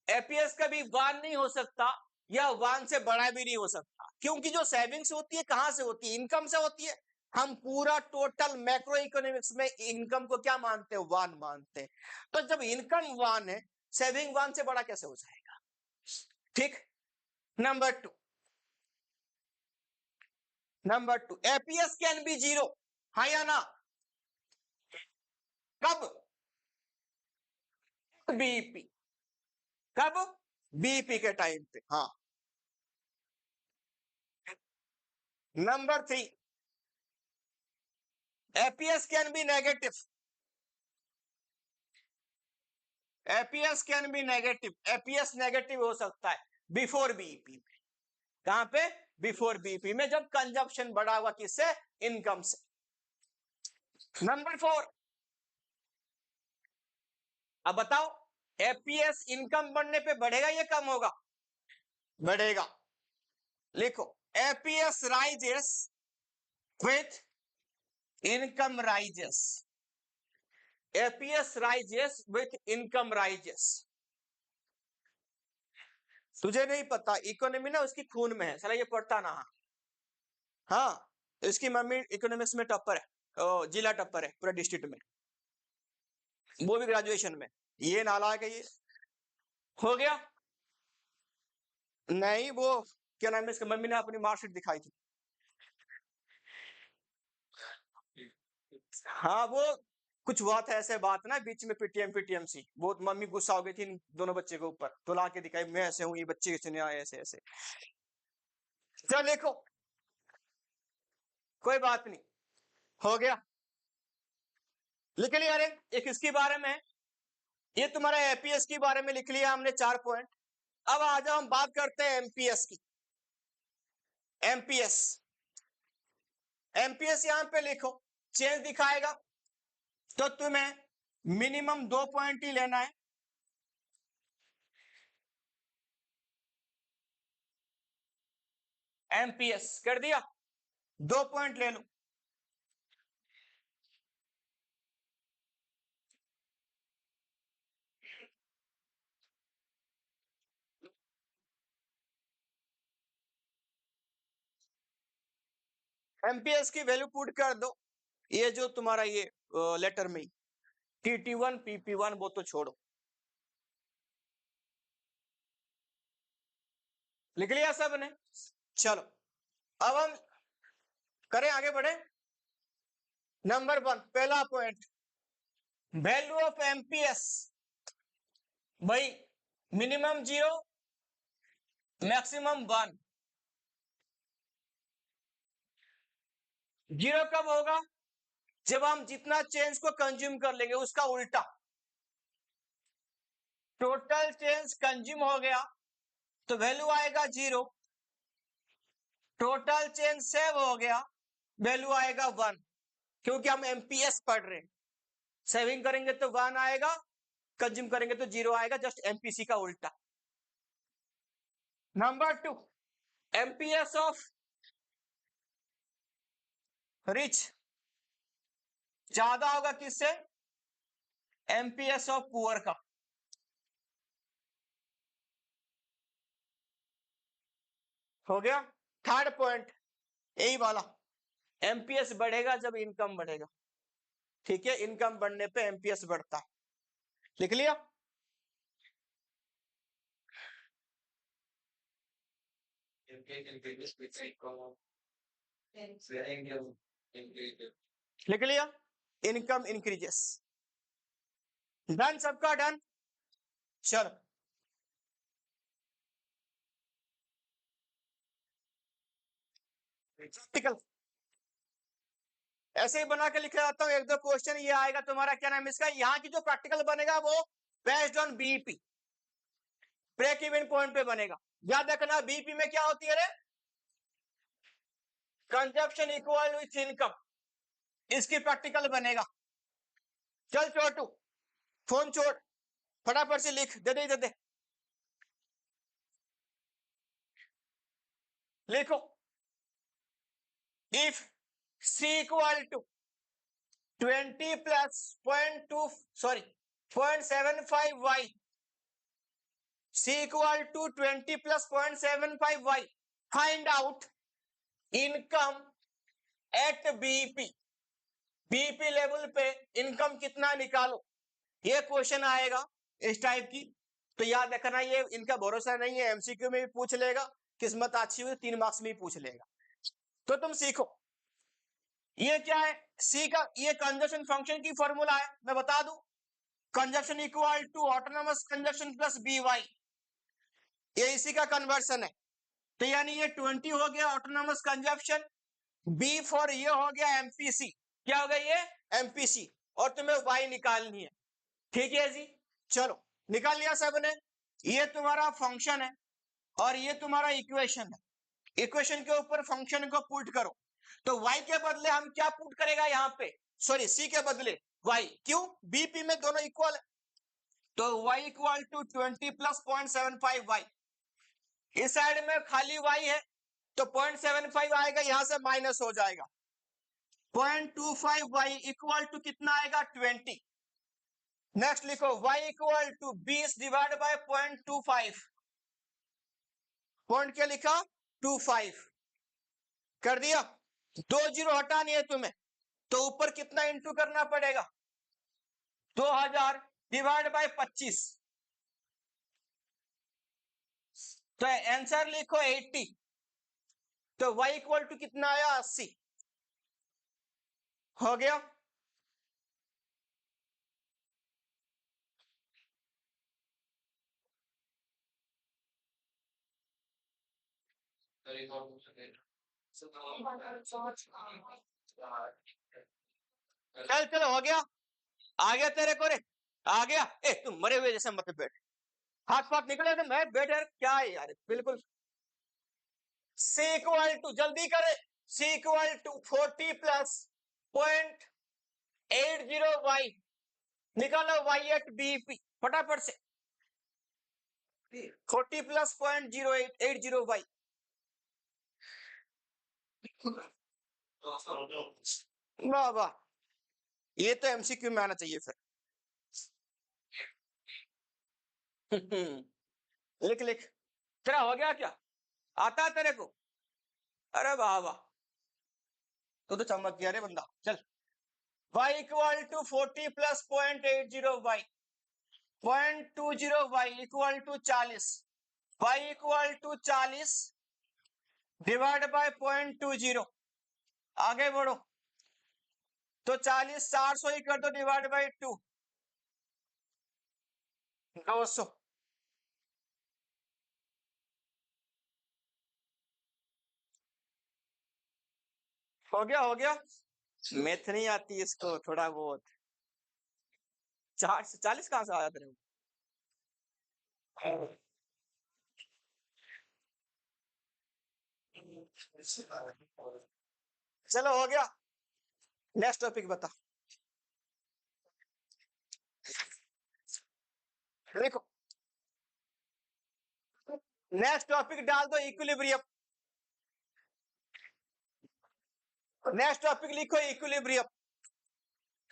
एपीएस कभी 1 नहीं हो सकता या 1 से बड़ा भी नहीं हो सकता, क्योंकि जो सेविंग्स होती है कहां से होती है? इनकम से होती है। हम पूरा टोटल मैक्रो इकोनॉमिक्स में इनकम को क्या मानते हैं? 1 मानते हैं। तो जब इनकम 1 है, सेविंग 1 से बड़ा कैसे हो जाएगा? ठीक। Number two, APS can be 0, हाँ या ना? कब? बीईपी, कब? बीईपी के टाइम पे, हाँ। Number 3, APS can be negative, APS can be negative, APS negative हो सकता है बिफोर बीईपी में। कहां पे? बिफोर बीईपी में, जब कंजप्शन बढ़ा हुआ किससे? इनकम से। नंबर 4, अब बताओ, एपीएस इनकम बढ़ने पे बढ़ेगा या कम होगा? बढ़ेगा। लिखो, APS rises with income rises, APS rises with income rises. तुझे नहीं पता, इकोनॉमी ना उसकी खून में है, साला ये पढ़ता ना। हाँ, इसकी मम्मी इकोनॉमिक्स में टॉपर है, जिला टॉपर है पूरे डिस्ट्रिक्ट में, वो भी ग्रेजुएशन में। ये नालायक है ये। हो गया? नहीं, वो क्या नाम है इसके, मम्मी ने अपनी मार्कशीट दिखाई थी। हाँ, वो कुछ हुआ था ऐसे बात ना बीच में, पीटीएम सी, बहुत मम्मी गुस्सा हो गई थी इन दोनों बच्चे के ऊपर, तो ला के दिखाई, मैं ऐसे हूँ, ये बच्चे ऐसे नहीं आए, ऐसे ऐसे। चल देखो, कोई बात नहीं, हो गया। लिख लिया रे, एक इसके बारे में, ये तुम्हारा एपीएस के बारे में लिख लिया हमने 4 पॉइंट। अब आ जाओ हम बात करते हैं एमपीएस की। एमपीएस, एमपीएस यहां पे लिखो, चेंज दिखाएगा, तो तुम्हें मिनिमम 2 पॉइंट ही लेना है। एमपीएस कर दिया, 2 पॉइंट ले लो। एमपीएस की वैल्यू पुट कर दो, ये जो तुम्हारा ये लेटर में टीटी1 पीपी1 वो तो छोड़ो। लिख लिया सब ने? चलो अब हम करें, आगे बढ़े। नंबर 1, पहला पॉइंट, वैल्यू ऑफ एमपीएस, भाई मिनिमम 0, मैक्सिमम 1। 0 कब होगा? जब हम जितना चेंज को कंज्यूम कर लेंगे उसका उल्टा। टोटल चेंज कंज्यूम हो गया तो वैल्यू आएगा 0, टोटल चेंज सेव हो गया वैल्यू आएगा 1, क्योंकि हम एमपीएस पढ़ रहे हैं। सेविंग करेंगे तो 1 आएगा, कंज्यूम करेंगे तो 0 आएगा, जस्ट एमपीसी का उल्टा। नंबर 2, एमपीएस ऑफ रिच ज्यादा होगा किससे? एमपीएस ऑफ पुअर का। हो गया। थर्ड पॉइंट यही वाला, एमपीएस बढ़ेगा जब इनकम बढ़ेगा। ठीक है, इनकम बढ़ने पे एमपीएस बढ़ता है। लिख लिया? लिख लिया? Income increases. डन, सबका डन। चलो प्रैक्टिकल ऐसे ही बना के लिख आता हूं, 1-2 क्वेश्चन ये आएगा तुम्हारा, क्या नाम इसका, यहाँ की जो प्रैक्टिकल बनेगा वो based on BEP, break even point पे बनेगा। याद रखना बीपी में क्या होती है रे, कंजप्शन इक्वल विथ इनकम, इसकी प्रैक्टिकल बनेगा। चल छोटू फोन छोड़, फटाफट से लिख, दे दे लिखो। इफ C इक्वल टू 20 प्लस 0.75y, C इक्वल टू 20 प्लस 0.75y, find out income at BP, BP level पे इनकम कितना निकालो। ये क्वेश्चन आएगा इस टाइप की, तो याद रखना ये इनका भरोसा नहीं है, एमसीक्यू में भी पूछ लेगा, किस्मत अच्छी हुई 3 मार्क्स में भी पूछ लेगा। तो तुम सीखो ये क्या है, सी का ये कंजक्शन फंक्शन की फॉर्मूला है, मैं बता दूं, conjunction equal to autonomous conjunction plus B Y, ये इसी का कन्वर्सन है। तो यानी ये 20 हो गया ऑटोनोमस कंजप्शन, बी फॉर ये हो गया एमपीसी, क्या हो गया ये एमपीसी, और तुम्हें वाई निकालनी है। ठीक है जी, चलो निकाल लिया सबने। ये तुम्हारा फंक्शन है और ये तुम्हारा इक्वेशन है, इक्वेशन के ऊपर फंक्शन को पुट करो। तो y के बदले हम क्या पुट करेगा यहाँ पे, सॉरी c के बदले y, क्यों, बीपी में दोनों इक्वल है, तो y इक्वल टू 20 प्लस 0.75y, इस साइड में खाली y है तो 0.75 आएगा, यहां से माइनस हो जाएगा, 0.25y इक्वल टू कितना आएगा 20। नेक्स्ट लिखो y equal to 20 divide by 0.25, point क्या लिखा 25, कर दिया, 2 जीरो हटानी है तुम्हें, तो ऊपर कितना इंटू करना पड़ेगा 2000 डिवाइड बाय 25, तो आंसर लिखो 80, तो y इक्वल टू कितना आया 80, हो गया। चल चलो हो गया, आ गया तेरे को रे, आ गया। ए तुम मरे हुए जैसे मत बैठ, हाथ पाथ निकले थे, मैं बैठ यार, क्या है यार बिल्कुल। C इक्वल टू, जल्दी करे, C equal to 40 plus 0.80y, निकालो y एट बीपी फटाफट से, 40 प्लस 0.0880y, वाह वाह, ये तो एमसीक्यू में आना चाहिए फिर। लिख लिख, तेरा हो गया क्या, आता है तेरे को, अरे वाह वाह, तो चमक गया रे बंदा। चल y equal to 40 plus 0.80y, 0.20y equal to 40, y equal to 40 divide by 0.20, आगे बढ़ो, तो 40 400 ही कर दो डिवाइड बाय 2, 200, हो गया हो गया। मैथ नहीं आती इसको थोड़ा बहुत, 40 कहां से आया तेरे को, चलो हो गया। नेक्स्ट टॉपिक बता, देखो नेक्स्ट टॉपिक डाल दो इक्विलिब्रियम, नेक्स्ट टॉपिक लिखो इक्विलिब्रियम,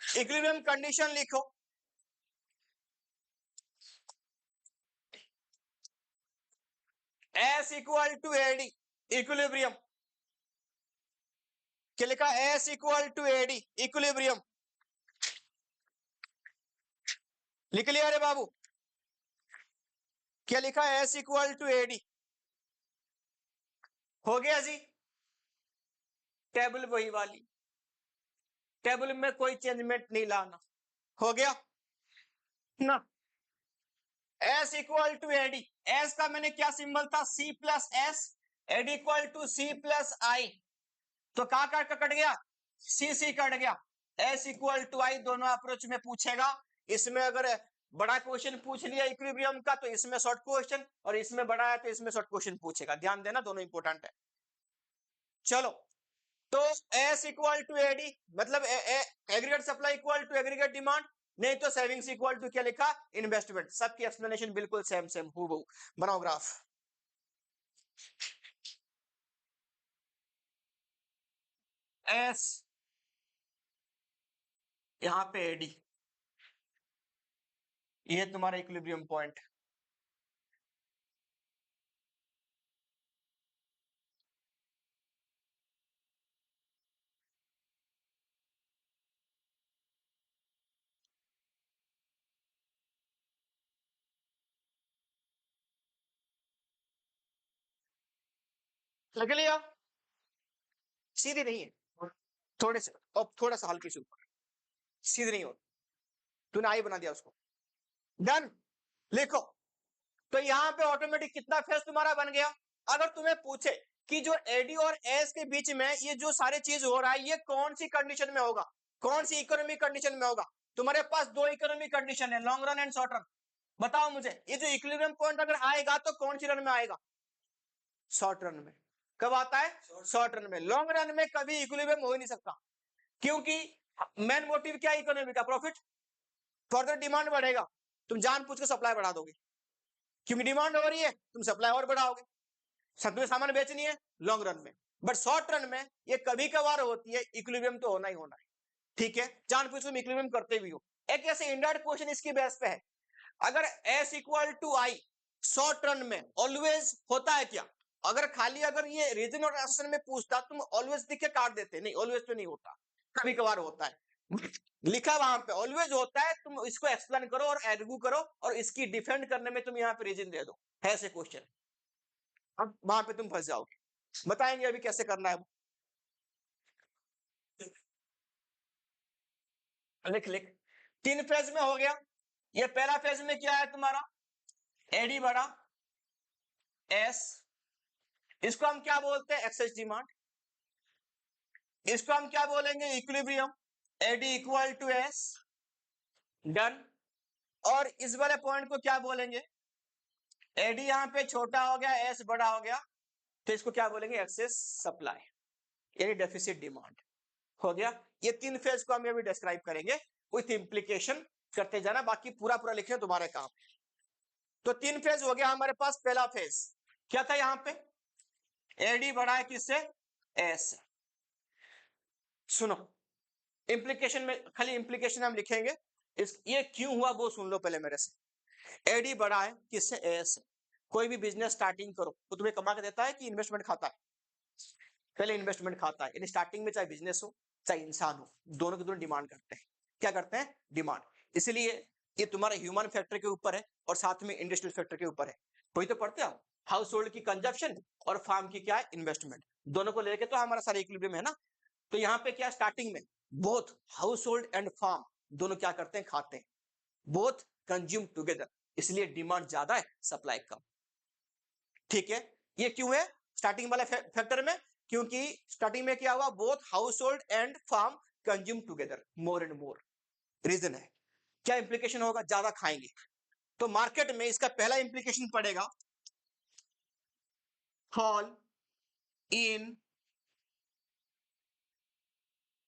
इक्विलिब्रियम कंडीशन लिखो, S equal to AD, equilibrium, क्या लिखा, S equal to AD equilibrium, लिख लिया रे बाबू, क्या लिखा, S इक्वल टू एडी, हो गया जी। टेबल वही वाली, टेबल में कोई चेंजमेंट नहीं लाना, हो गया ना। S equal to AD, S का मैंने क्या सिंबल था C plus S, AD equal to C plus I, तो कहा कट गया, C कट गया, S इक्वल टू आई, दोनों अप्रोच में पूछेगा, इसमें अगर बड़ा क्वेश्चन पूछ लिया इक्विलिब्रियम का तो इसमें शॉर्ट क्वेश्चन, और इसमें बड़ा है तो इसमें शॉर्ट क्वेश्चन पूछेगा, ध्यान देना दोनों इंपॉर्टेंट है। चलो, तो एस इक्वल टू एडी मतलब aggregate supply equal to aggregate demand, नहीं तो सेविंग्स इक्वल टू क्या लिखा, इन्वेस्टमेंट। सबकी एक्सप्लेनेशन बिल्कुल सेम सेम हूबहू। बनाओ ग्राफ। एस यहां पे एडी, ये तुम्हारा इक्विलिब्रियम पॉइंट। लग लिया? सीधी नहीं है, थोड़े से अब थोड़ा सा हल्की से ऊपर, सीधी नहीं हो, तूने आई बना दिया उसको। डन, लिखो। तो यहां पे ऑटोमेटिक कितना फेज तुम्हारा बन गया। अगर तुम्हें पूछे कि जो एडी और एस के बीच में ये जो सारे चीज हो रहा है, ये कौन सी कंडीशन में होगा, कौन सी इकोनॉमिक कंडीशन में होगा, तुम्हारे पास दो इकोनॉमिक कंडीशन है, long run and short run. बताओ मुझे, ये जो इक्विलिब्रियम पॉइंट अगर आएगा तो कौन सी रन में आएगा, शॉर्ट रन में। कब आता है, शॉर्ट रन में। लॉन्ग रन में कभी इक्विलिब्रियम हो ही नहीं सकता, क्योंकि मेन मोटिव क्या है इकोनॉमी का, प्रॉफिट। फर्दर डिमांड बढ़ेगा, तुम जान पूछ के सप्लाई बढ़ा दोगे, क्योंकि डिमांड हो रही है, तुम सप्लाई और बढ़ाओगे, तुम्हें सामान बेचनी है लॉन्ग रन में। बट शॉर्ट रन में ये कभी कभार होती है, इक्विलिब्रियम तो होना ही होना है। ठीक है, जान पूछ तुम इक्विलिब्रियम करते भी हो। एक ऐसे इनडायरेक्ट क्वेश्चन इसकी बेस पे है, अगर S equal to I short run में ऑलवेज होता है क्या। अगर खाली अगर ये रीजन और एसोसिएशन में पूछता, तुम ऑलवेज लिख के काट देते, नहीं ऑलवेज तो नहीं होता, कभी कभार होता है। लिखा वहां पे ऑलवेज होता है, तुम इसको एक्सप्लेन करो और आर्ग्यू करो, और इसकी डिफेंड करने में तुम यहाँ पे रीजन दे दो, ऐसे क्वेश्चन। अब वहां पे तुम फंस जाओगे, बताएंगे अभी कैसे करना है। लिख लिख, तीन फेज में हो गया। ये पहला फेज में क्या है तुम्हारा, एडी बड़ा एस, इसको हम क्या बोलते हैं, एक्सेस डिमांड। इसको हम क्या बोलेंगे, equilibrium. AD equal to S, done. और इस वाले पॉइंट को क्या बोलेंगे, एडी यहां पे छोटा हो गया, एस बड़ा हो गया, तो इसको क्या बोलेंगे, एक्सेस सप्लाई, यानी डेफिसिट डिमांड। हो गया। ये तीन फेज को हम अभी डिस्क्राइब करेंगे विथ इंप्लीकेशन, करते जाना, बाकी पूरा पूरा लिखना तुम्हारे काम। तो तीन फेज हो गया हमारे पास। पहला फेज क्या था, यहां पे एडी बढ़ा है किससे, एस। सुनो, इंप्लीकेशन में खाली इंप्लीकेशन हम लिखेंगे, ये क्यों हुआ वो सुन लो पहले मेरे से। एडी बढ़ा है किससे, एस। कोई भी बिजनेस स्टार्टिंग करो तो तुम्हें कमा के देता है कि इन्वेस्टमेंट खाता है, पहले इन्वेस्टमेंट खाता है। यानी स्टार्टिंग में चाहे बिजनेस हो चाहे इंसान हो, दोनों की दोनों डिमांड करते हैं। क्या करते हैं, डिमांड। इसलिए ये तुम्हारा ह्यूमन फैक्टर के ऊपर है और साथ में इंडस्ट्रियल फैक्टर के ऊपर है। वही तो पढ़ते हो, हाउस होल्ड की कंजप्शन और फार्म की क्या है, इन्वेस्टमेंट, दोनों को लेकर तो हमारा सारा इक्विलिब्रियम है ना। तो यहाँ पे क्या स्टार्टिंग में both household and firm दोनों क्या करते हैं, खाते हैं, बोथ कंज्यूम टुगेदर, इसलिए डिमांड ज्यादा है, सप्लाई कम। ठीक है, ये क्यों है स्टार्टिंग वाले फैक्टर में, क्योंकि स्टार्टिंग में क्या हुआ, both household and firm consume together more and more, reason है। क्या इंप्लीकेशन होगा, ज्यादा खाएंगे, तो मार्केट में इसका पहला इंप्लीकेशन पड़ेगा, फॉल इन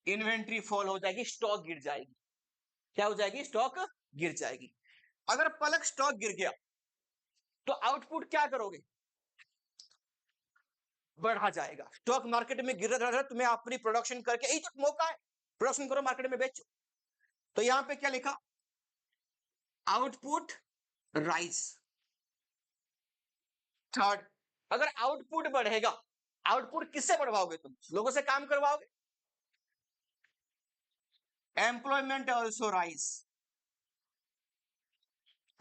इन्वेंट्री, फॉल हो जाएगी, स्टॉक गिर जाएगी। क्या हो जाएगी, स्टॉक गिर जाएगी। अगर पलक स्टॉक गिर गया तो आउटपुट क्या करोगे, बढ़ा जाएगा। स्टॉक मार्केट में गिर रहा है, तुम्हें अपनी प्रोडक्शन करके, यही तो मौका है, प्रोडक्शन करो, मार्केट में बेचो। तो यहां पे क्या लिखा, आउटपुट राइज। थर्ड, अगर आउटपुट बढ़ेगा, आउटपुट किससे बढ़वाओगे, तुम लोगों से काम करवाओगे, एम्प्लॉयमेंट ऑल्सो राइज,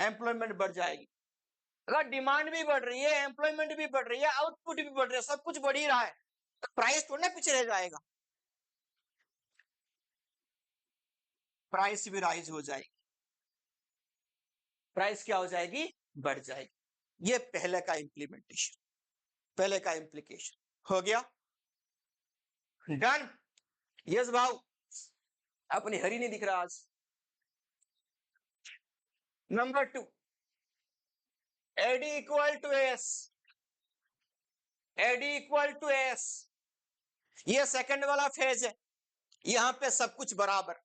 एम्प्लॉयमेंट बढ़ जाएगी। अगर डिमांड भी बढ़ रही है, एम्प्लॉयमेंट भी बढ़ रही है, आउटपुट भी बढ़ रहा है, सब कुछ बढ़ ही रहा है, तो प्राइस थोड़ा ना पीछे रह जाएगा, प्राइस भी राइज हो जाएगी, प्राइस क्या हो जाएगी, बढ़ जाएगी। ये पहले का इंप्लीमेंटेशन, पहले का इंप्लीकेशन हो गया, डन। यस भाव, अपनी हरी नहीं दिख रहा आज, number 2, AD equal to S, AD equal to S, ये सेकंड वाला फेज है। यहां पे सब कुछ बराबर,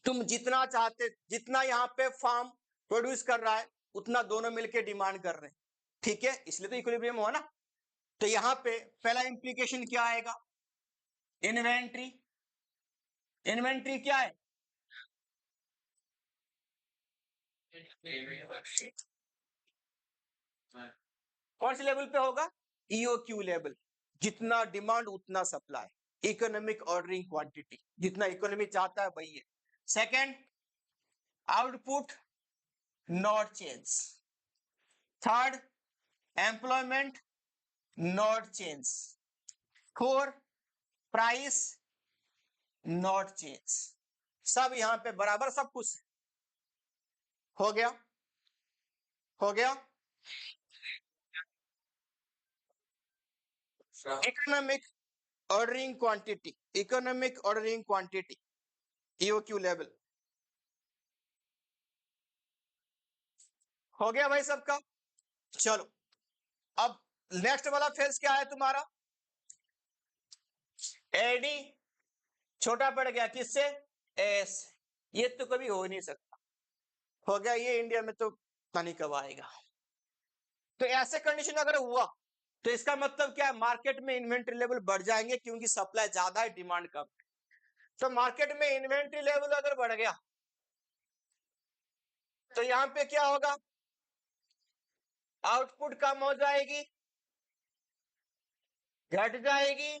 तुम जितना चाहते, जितना यहाँ पे फार्म प्रोड्यूस कर रहा है उतना दोनों मिलके डिमांड कर रहे हैं, ठीक है, इसलिए तो इक्विलिब्रियम हुआ ना। तो यहाँ पे पहला इंप्लीकेशन क्या आएगा, इन्वेंट्री, इन्वेंट्री क्या है, कौन से लेवल पे होगा, ईओक्यू लेवल, जितना डिमांड उतना सप्लाई, इकोनॉमिक ऑर्डरिंग क्वांटिटी, जितना इकोनॉमी चाहता है वही है। Second, output not change. Third, employment not change. Four, price not change. सब यहां पे बराबर, सब कुछ हो गया, हो गया। Economic ordering quantity, economic ordering quantity, EOQ level हो गया भाई सबका। चलो अब नेक्स्ट वाला फेज क्या है तुम्हारा, एडी छोटा पड़ गया किससे, एस, ये तो कभी हो ही नहीं सकता, हो गया ये इंडिया में तो पता नहीं कब आएगा। तो ऐसे कंडीशन अगर हुआ तो इसका मतलब क्या है, मार्केट में इन्वेंट्री लेवल बढ़ जाएंगे क्योंकि सप्लाई ज्यादा है, डिमांड कम। तो मार्केट में इन्वेंट्री लेवल अगर बढ़ गया तो यहां पे क्या होगा, आउटपुट कम हो जाएगी, घट जाएगी,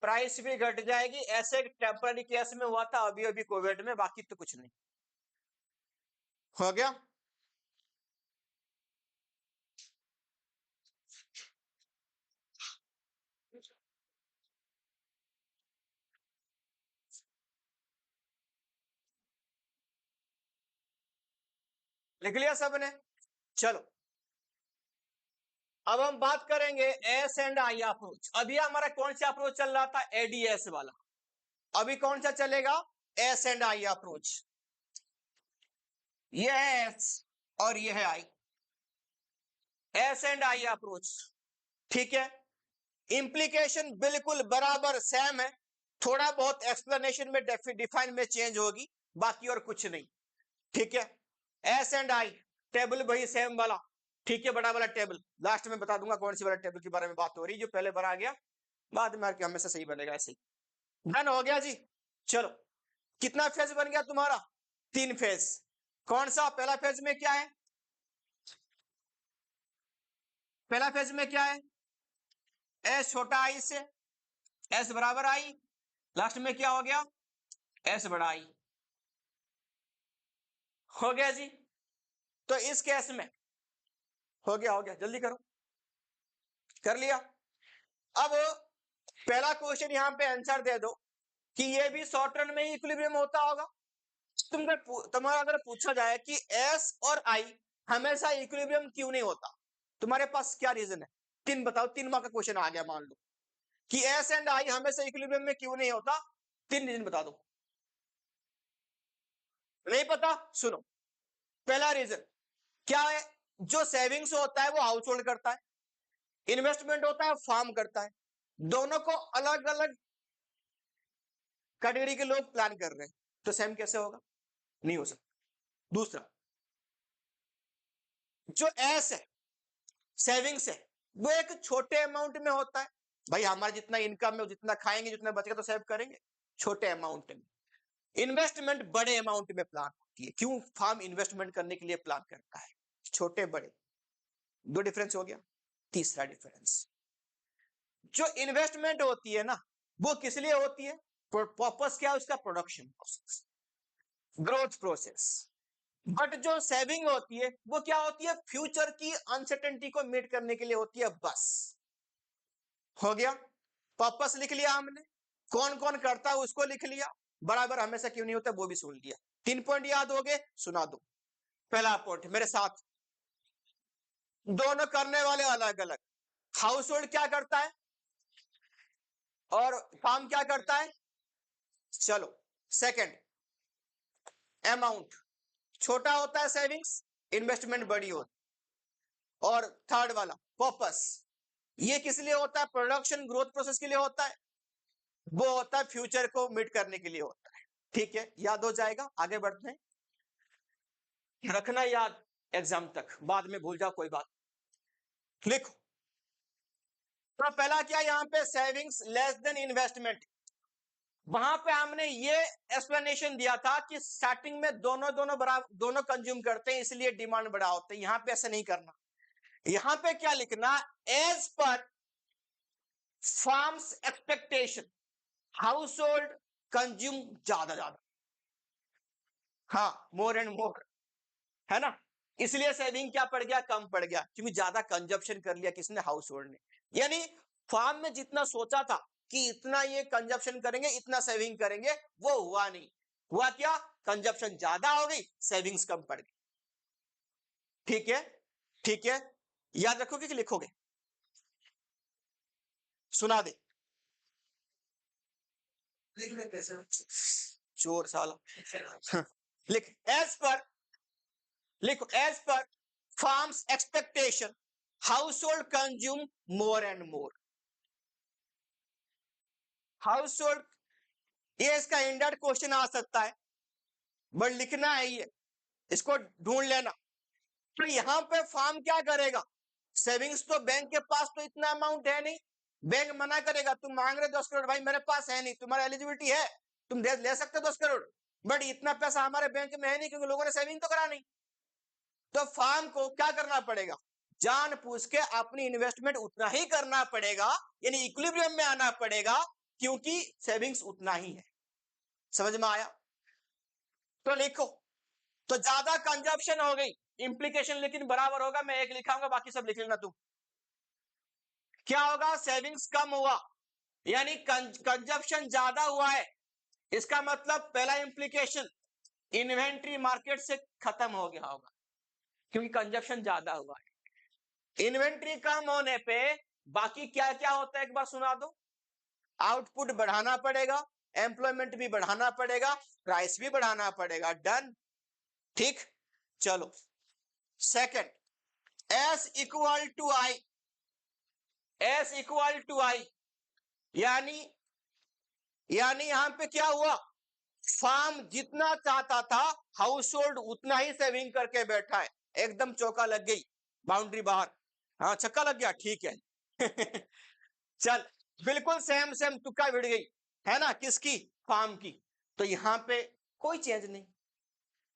प्राइस भी घट जाएगी। ऐसे टेम्पररी केस में हुआ था अभी अभी कोविड में, बाकी तो कुछ नहीं। हो गया, लिख लिया सबने। चलो अब हम बात करेंगे एस एंड आई अप्रोच। अभी हमारा कौन सा अप्रोच चल रहा था, एडीएस वाला, अभी कौन सा चलेगा, एस एंड आई अप्रोच। ये है एस और ये है आई, एस एंड आई अप्रोच, ठीक है। इंप्लीकेशन बिल्कुल बराबर सेम है, थोड़ा बहुत एक्सप्लेनेशन में डिफाइन में चेंज होगी, बाकी और कुछ नहीं, ठीक है। एस एंड आई टेबल वही सेम वाला, ठीक है, बड़ा वाला टेबल, लास्ट में बता दूंगा कौन सी वाला टेबल के बारे में बात हो रही है, जो पहले बना गया बाद में आके हमेशा सही बनेगा, ऐसे ही डन हो गया जी। चलो कितना फेज बन गया तुम्हारा, 3 फेज। कौन सा, पहला फेज में क्या है, पहला फेज में क्या है, एस छोटा आई से, एस बराबर आई, लास्ट में क्या हो गया, एस बड़ा आई, हो गया जी। तो इस केस में हो गया, हो गया, जल्दी करो, कर लिया। अब पहला क्वेश्चन यहां पे आंसर दे दो कि ये भी शॉर्ट रन में ही इक्विलिब्रियम होता होगा। तुम्हारा अगर पूछा जाए कि एस और आई हमेशा इक्विलिब्रियम क्यों नहीं होता, तुम्हारे पास क्या रीजन है, 3 बताओ, 3 मार्क का क्वेश्चन आ गया, मान लो कि एस एंड आई हमेशा इक्विलिब्रियम में क्यों नहीं होता, 3 रीजन बता दो। नहीं पता, सुनो, पहला रीजन क्या है, जो सेविंग्स होता है वो हाउस होल्ड करता है, इन्वेस्टमेंट होता है फार्म करता है, दोनों को अलग अलग कैटेगरी के लोग प्लान कर रहे हैं, तो सेम कैसे होगा, नहीं हो सकता। दूसरा, जो एस है, सेविंग्स है, वो एक छोटे अमाउंट में होता है, भाई हमारा जितना इनकम है जितना खाएंगे जितना बचेगा तो सेव करेंगे, छोटे अमाउंट में। इन्वेस्टमेंट बड़े अमाउंट में प्लान होती है, क्यों, फार्म इन्वेस्टमेंट करने के लिए प्लान करता है, छोटे बड़े, 2 डिफरेंस हो गया। तीसरा डिफरेंस, जो इन्वेस्टमेंट होती है ना वो किस लिए होती है, पर्पस क्या है उसका, production process, growth process. But जो सेविंग होती है वो क्या होती है, फ्यूचर की अनसर्टेनिटी को मीट करने के लिए होती है, बस। हो गया, पर्पस लिख लिया हमने, कौन कौन करता है उसको लिख लिया, बराबर हमेशा क्यों नहीं होता वो भी सुन लिया। 3 पॉइंट याद हो गए, सुना दो। पहला पॉइंट मेरे साथ, दोनों करने वाले अलग अलग, हाउस होल्ड क्या करता है और फार्म क्या करता है। चलो सेकंड, अमाउंट, छोटा होता है सेविंग्स, इन्वेस्टमेंट बड़ी होती। और थर्ड वाला पर्पस, ये किस लिए होता है? प्रोडक्शन ग्रोथ प्रोसेस के लिए होता है, वो होता है फ्यूचर को मीट करने के लिए होता है। ठीक है, याद हो जाएगा। आगे बढ़ते हैं, रखना याद एग्जाम तक, बाद में भूल जाओ कोई बात। लिखो, तो पहला क्या, यहां पे सेविंग्स लेस देन इन्वेस्टमेंट। वहां पे हमने ये एक्सप्लेनेशन दिया था कि स्टार्टिंग में दोनों बराबर, दोनों कंज्यूम करते हैं, इसलिए डिमांड बड़ा होता है। यहां पे ऐसा नहीं करना। यहां पे क्या लिखना, as per firms expectation household consume ज्यादा, हाँ, मोर एंड मोर, है ना। इसलिए सेविंग क्या पड़ गया, कम पड़ गया, क्योंकि ज्यादा कंजप्शन कर लिया किसने, हाउस होल्ड ने। यानी फार्म में जितना सोचा था कि इतना ये कंजप्शन करेंगे, इतना सेविंग करेंगे, वो हुआ नहीं। हुआ क्या, कंजप्शन ज्यादा हो गई, सेविंग्स कम पड़ गई। ठीक है, ठीक है, याद रखोगे कि लिखोगे? सुना दे, चोर साला। लिख, एज पर, लिखो, as per firms expectation household consume more and more. Household, ये इसका इंडेक्स क्वेश्चन आ सकता है, बट लिखना है ये, इसको ढूंढ लेना। तो यहां पे फार्म क्या करेगा, सेविंग्स तो बैंक के पास तो इतना अमाउंट है नहीं, बैंक मना करेगा, तुम मांग रहे 10 करोड़, भाई मेरे पास है नहीं, तुम्हारा एलिजिबिलिटी है, तुम ले सकते हो 10 करोड़, बट इतना पैसा हमारे बैंक में है नहीं, क्योंकि लोगों ने सेविंग तो करा नहीं। तो फार्म को क्या करना पड़ेगा, जान पूछ के अपनी इन्वेस्टमेंट उतना ही करना पड़ेगा, यानी इक्विलिब्रियम में आना पड़ेगा, क्योंकि सेविंग्स उतना ही है। समझ में आया? तो लिखो, तो ज्यादा कंजप्शन हो गई, इंप्लीकेशन लेकिन बराबर होगा, मैं एक लिखाऊंगा, बाकी सब लिख लेना तुम। क्या होगा, सेविंग्स कम हुआ, यानी कंजप्शन ज्यादा हुआ है। इसका मतलब पहला इंप्लीकेशन, इन्वेंट्री मार्केट से खत्म हो गया होगा, क्योंकि कंजप्शन ज्यादा हुआ है। इन्वेंट्री कम होने पे बाकी क्या क्या होता है, एक बार सुना दो। आउटपुट बढ़ाना पड़ेगा, एम्प्लॉयमेंट भी बढ़ाना पड़ेगा, प्राइस भी बढ़ाना पड़ेगा। डन, ठीक। चलो, second, S equal to I, S equal to I, यानी यहां पे क्या हुआ, फार्म जितना चाहता था हाउस होल्ड उतना ही सेविंग करके बैठा है। एकदम चौका लग गई, बाउंड्री बाहर, हाँ छक्का लग गया, ठीक है। चल, बिल्कुल सेम सेम तुक्का भिड़ गई, है ना, किसकी, फार्म की। तो यहां पे कोई चेंज नहीं,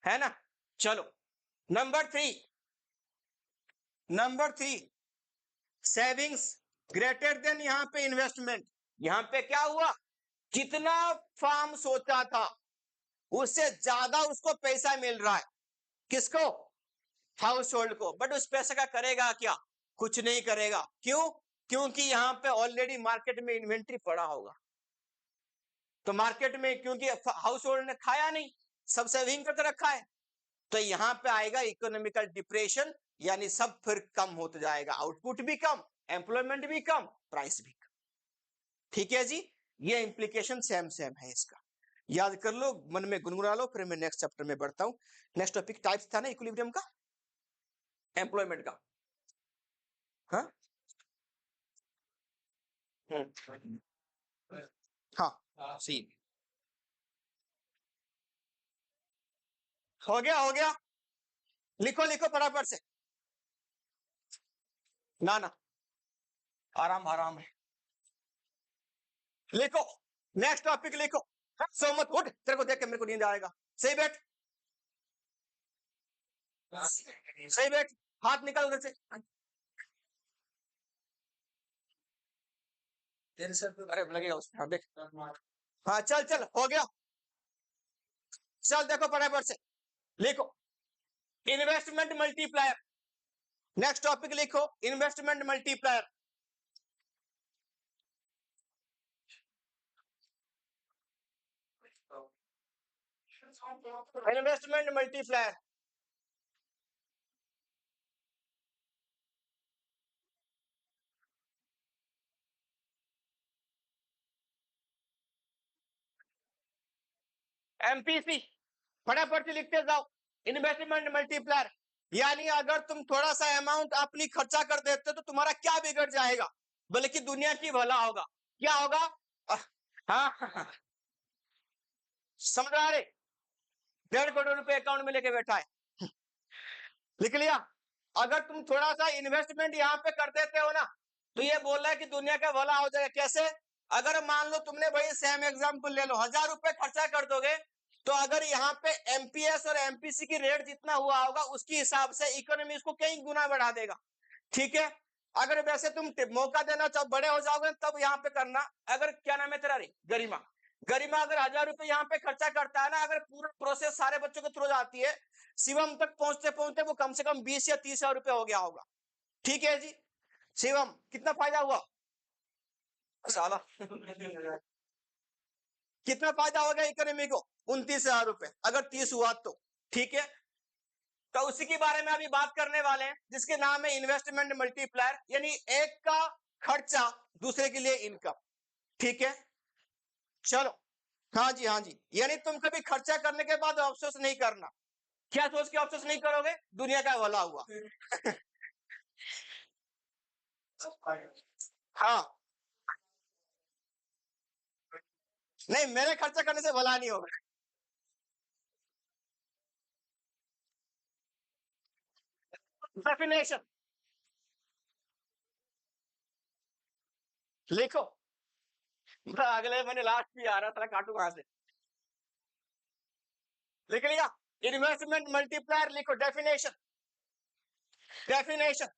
है ना। चलो, number three, number three, savings greater than यहां पे इन्वेस्टमेंट। यहां पे क्या हुआ, जितना फार्म सोचा था उससे ज्यादा उसको पैसा मिल रहा है, किसको, हाउस होल्ड को, बट उस पैसे का करेगा क्या, कुछ नहीं करेगा। क्यों, क्योंकि यहां पे ऑलरेडी मार्केट में इन्वेंट्री पड़ा होगा। तो मार्केट में, क्योंकि हाउस होल्ड ने खाया नहीं, सब सेविंग करके रखा है, तो यहां पे आएगा इकोनॉमिकल डिप्रेशन, यानी सब फिर कम होता जाएगा, आउटपुट भी कम, एम्प्लॉयमेंट भी कम, प्राइस भी कम। ठीक है जी, ये इंप्लीकेशन सेम सेम है इसका, याद कर लो, मन में गुनगुना लो, फिर मैं नेक्स्ट चैप्टर में बढ़ता हूं। नेक्स्ट टॉपिक टाइप्स था ना इक्विलिब्रियम का, एम्प्लॉयमेंट का। हाँ, हाँ, सी, हो गया, हो गया, लिखो लिखो फटाफट से, ना ना, आराम आराम है, लिखो, नेक्स्ट टॉपिक लिखो। सो मत उठ, तेरे को देख के मेरे को नींद आएगा। सही बैठ, सही बैठ, हाथ निकाल उधर से, तेरे सर पे, अरे लगेगा उसमें, हाँ देख, हाँ चल चल, हो गया, चल देखो फटाफट से, लिखो, इन्वेस्टमेंट मल्टीप्लायर। नेक्स्ट टॉपिक लिखो, investment multiplier, investment multiplier. MPC, फटाफट से लिखते जाओ, इन्वेस्टमेंट मल्टीप्लायर, यानी अगर तुम थोड़ा सा अमाउंट अपनी खर्चा कर देते तो तुम्हारा क्या बिगड़ जाएगा, बल्कि दुनिया की भला होगा। क्या होगा? हाँ, समझ आ रहे? 1.5 करोड़ रुपए अकाउंट में लेके बैठा है, लिख लिया। अगर तुम थोड़ा सा इन्वेस्टमेंट यहाँ पे कर देते हो ना, तो ये बोल रहा है कि दुनिया का भला हो जाएगा। कैसे? अगर मान लो तुमने भाई सेम एग्जांपल ले लो, 1000 रुपए खर्चा कर दोगे, तो अगर यहाँ पे एमपीएस और एमपीसी की रेट जितना हुआ होगा उसके हिसाब से इकोनॉमी इसको कई गुना बढ़ा देगा। ठीक है, अगर वैसे तुम मौका देना चाहो, बड़े हो जाओगे तब यहाँ पे करना। अगर क्या नाम है तेरा रे, गरिमा, गरिमा अगर 1000 रुपए यहाँ पे खर्चा करता है ना, अगर पूरा प्रोसेस सारे बच्चों के थ्रू जाती है, शिवम तक पहुंचते पहुंचते वो कम से कम 20 या 30 हजार रुपए हो गया होगा। ठीक है जी, शिवम कितना फायदा हुआ साला? कितना फायदा हो गया इकोनॉमी को? 29 हजार रुपए, अगर 30 हुआ तो। ठीक है, तो उसी के बारे में अभी बात करने वाले हैं, जिसके नाम है इन्वेस्टमेंट मल्टीप्लायर, यानी एक का खर्चा दूसरे के लिए इनकम। ठीक है, चलो, हाँ जी, हाँ जी, यानी तुम कभी खर्चा करने के बाद अफसोस नहीं करना। क्या सोच के अफसोस नहीं करोगे? दुनिया का भला हुआ। हाँ, नहीं, मेरे खर्चा करने से भला नहीं होगा। डेफिनेशन लिखो, अगले मैंने लास्ट भी आ रहा था, काटू कहां से? लिख लिया, इन्वेस्टमेंट मल्टीप्लायर लिखो, डेफिनेशन, डेफिनेशन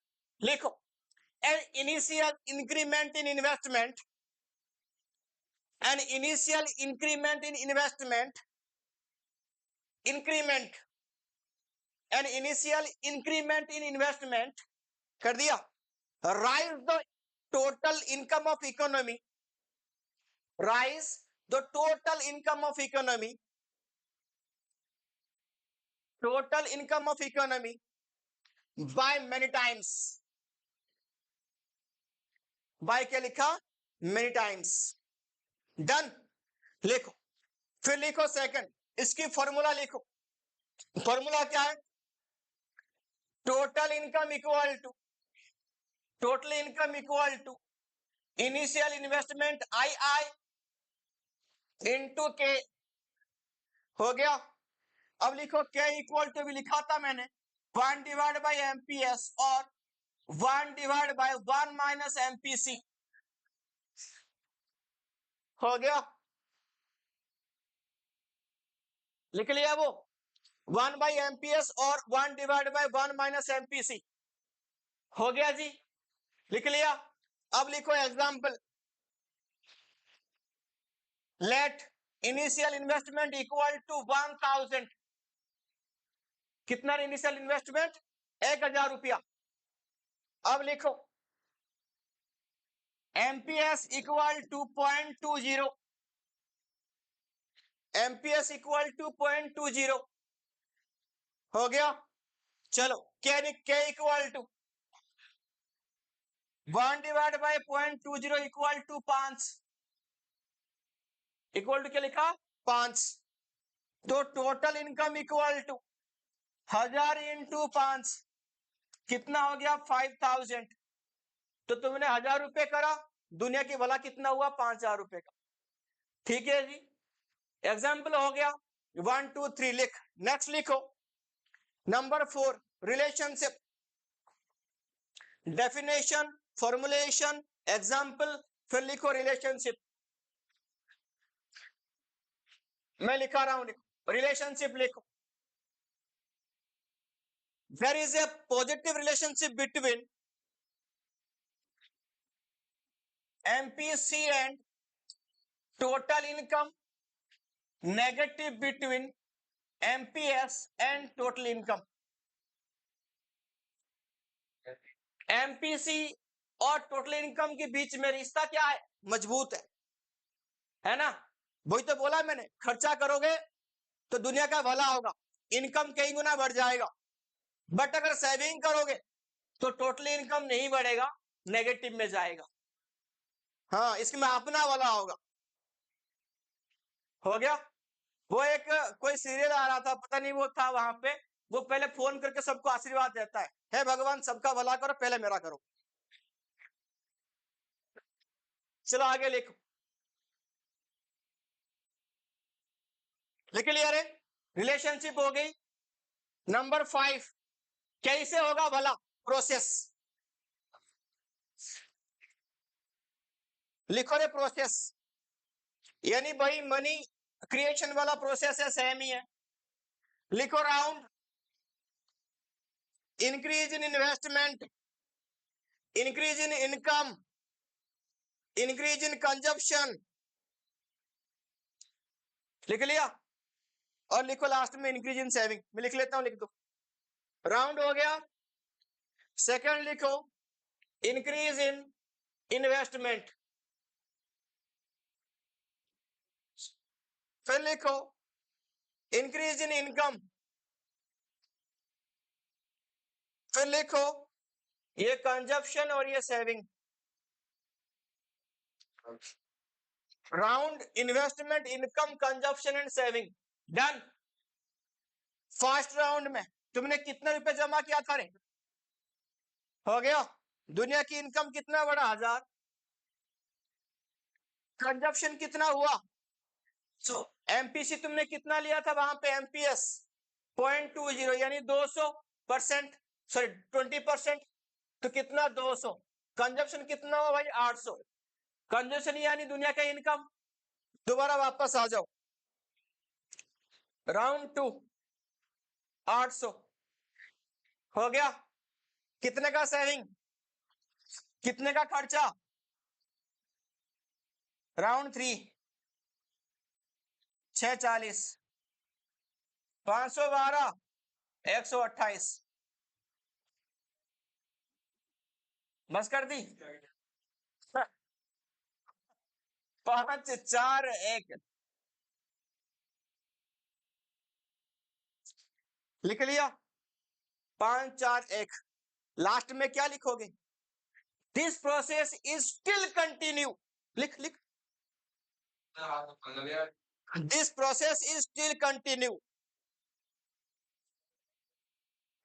लिखो, an initial increment in investment, an initial increment in investment, increment, an initial increment in investment कर दिया, rise the total income of economy, rise the total income of economy, total income of economy by many times, by क्या लिखा? many times, done. लिखो, फिर लिखो सेकंड, इसकी फॉर्मूला लिखो। फॉर्मूला क्या है? Total income equal to, total income equal to initial investment I into K. हो गया। अब लिखो के इक्वल टू भी लिखा था मैंने, 1 डिवाइड बाई एमपीएस और 1 डिवाइड बाई 1 माइनस एमपीसी। हो गया, लिख लिया वो, 1 बाई एमपीएस और 1 डिवाइड बाई 1 माइनस एमपीसी। हो गया जी, लिख लिया। अब लिखो example, let initial investment equal to 1000। कितना इनिशियल इन्वेस्टमेंट? 1000 रुपया। अब लिखो MPS equal to 0.20, MPS equal to 0.20। हो गया, चलो K equal to 1 divide by 0.20 equal to 5, equal to क्या लिखा? 5। तो total income equal to 1000 into 5, कितना हो गया? 5000। तो तुमने 1000 रुपए करा, दुनिया की भला कितना हुआ? 5000 रुपए का। ठीक है जी, एग्जाम्पल हो गया 1 2 3। लिख, नेक्स्ट लिखो number 4, relationship, definition, formulation, example, फिर लिखो रिलेशनशिप। मैं लिखा रहा हूं, लिखो रिलेशनशिप लिखो। There is a positive relationship between MPC and total income, negative between MPS and total income. MPC और टोटल इनकम के बीच में रिश्ता क्या है? मजबूत है ना? वही तो बोला मैंने, खर्चा करोगे तो दुनिया का भला होगा, इनकम कई गुना बढ़ जाएगा। बट अगर सेविंग करोगे तो टोटल इनकम नहीं बढ़ेगा, नेगेटिव में जाएगा। हाँ, इसमें अपना वाला होगा। हो गया। वो एक कोई सीरियल आ रहा था, पता नहीं वो था वहां पे, वो पहले फोन करके सबको आशीर्वाद देता है, हे भगवान सबका भला करो, पहले मेरा करो। चलो आगे लिखो, लिख लिया रे, रिलेशनशिप हो गई। नंबर 5, कैसे होगा भला, प्रोसेस। लिखो रे प्रोसेस, यानी भाई मनी क्रिएशन वाला प्रोसेस है, सेम ही है। लिखो round, increase in investment, increase in income, increase in consumption. लिख लिया, और लिखो लास्ट में इंक्रीज इन सेविंग। मैं लिख लेता हूं, लिख दो। राउंड हो गया। सेकंड लिखो, इंक्रीज इन इन्वेस्टमेंट। फिर लिखो इंक्रीज इन इनकम। फिर लिखो ये कंजप्शन और ये saving. Round, investment, income, consumption and saving. Done. First round में तुमने कितने रुपए जमा किया था रे? हो गया। दुनिया की इनकम कितना बड़ा, 1000। कंजप्शन कितना हुआ? सो एमपीसी तुमने कितना लिया था वहां पे? एमपीएस 0.20, यानी 200%, सॉरी 20%। तो कितना? 200। कंजप्शन कितना हुआ भाई? 800। कंजप्शन यानी दुनिया का इनकम। दोबारा वापस आ जाओ, राउंड 2, 800 हो गया। कितने का सेविंग, कितने का खर्चा? राउंड 3, 640, 512, 128। बस कर दी? 5 4 1। लिख लिया? 5 4 1। लास्ट में क्या लिखोगे? This process is still continue. लिख लिख, this process is still continue,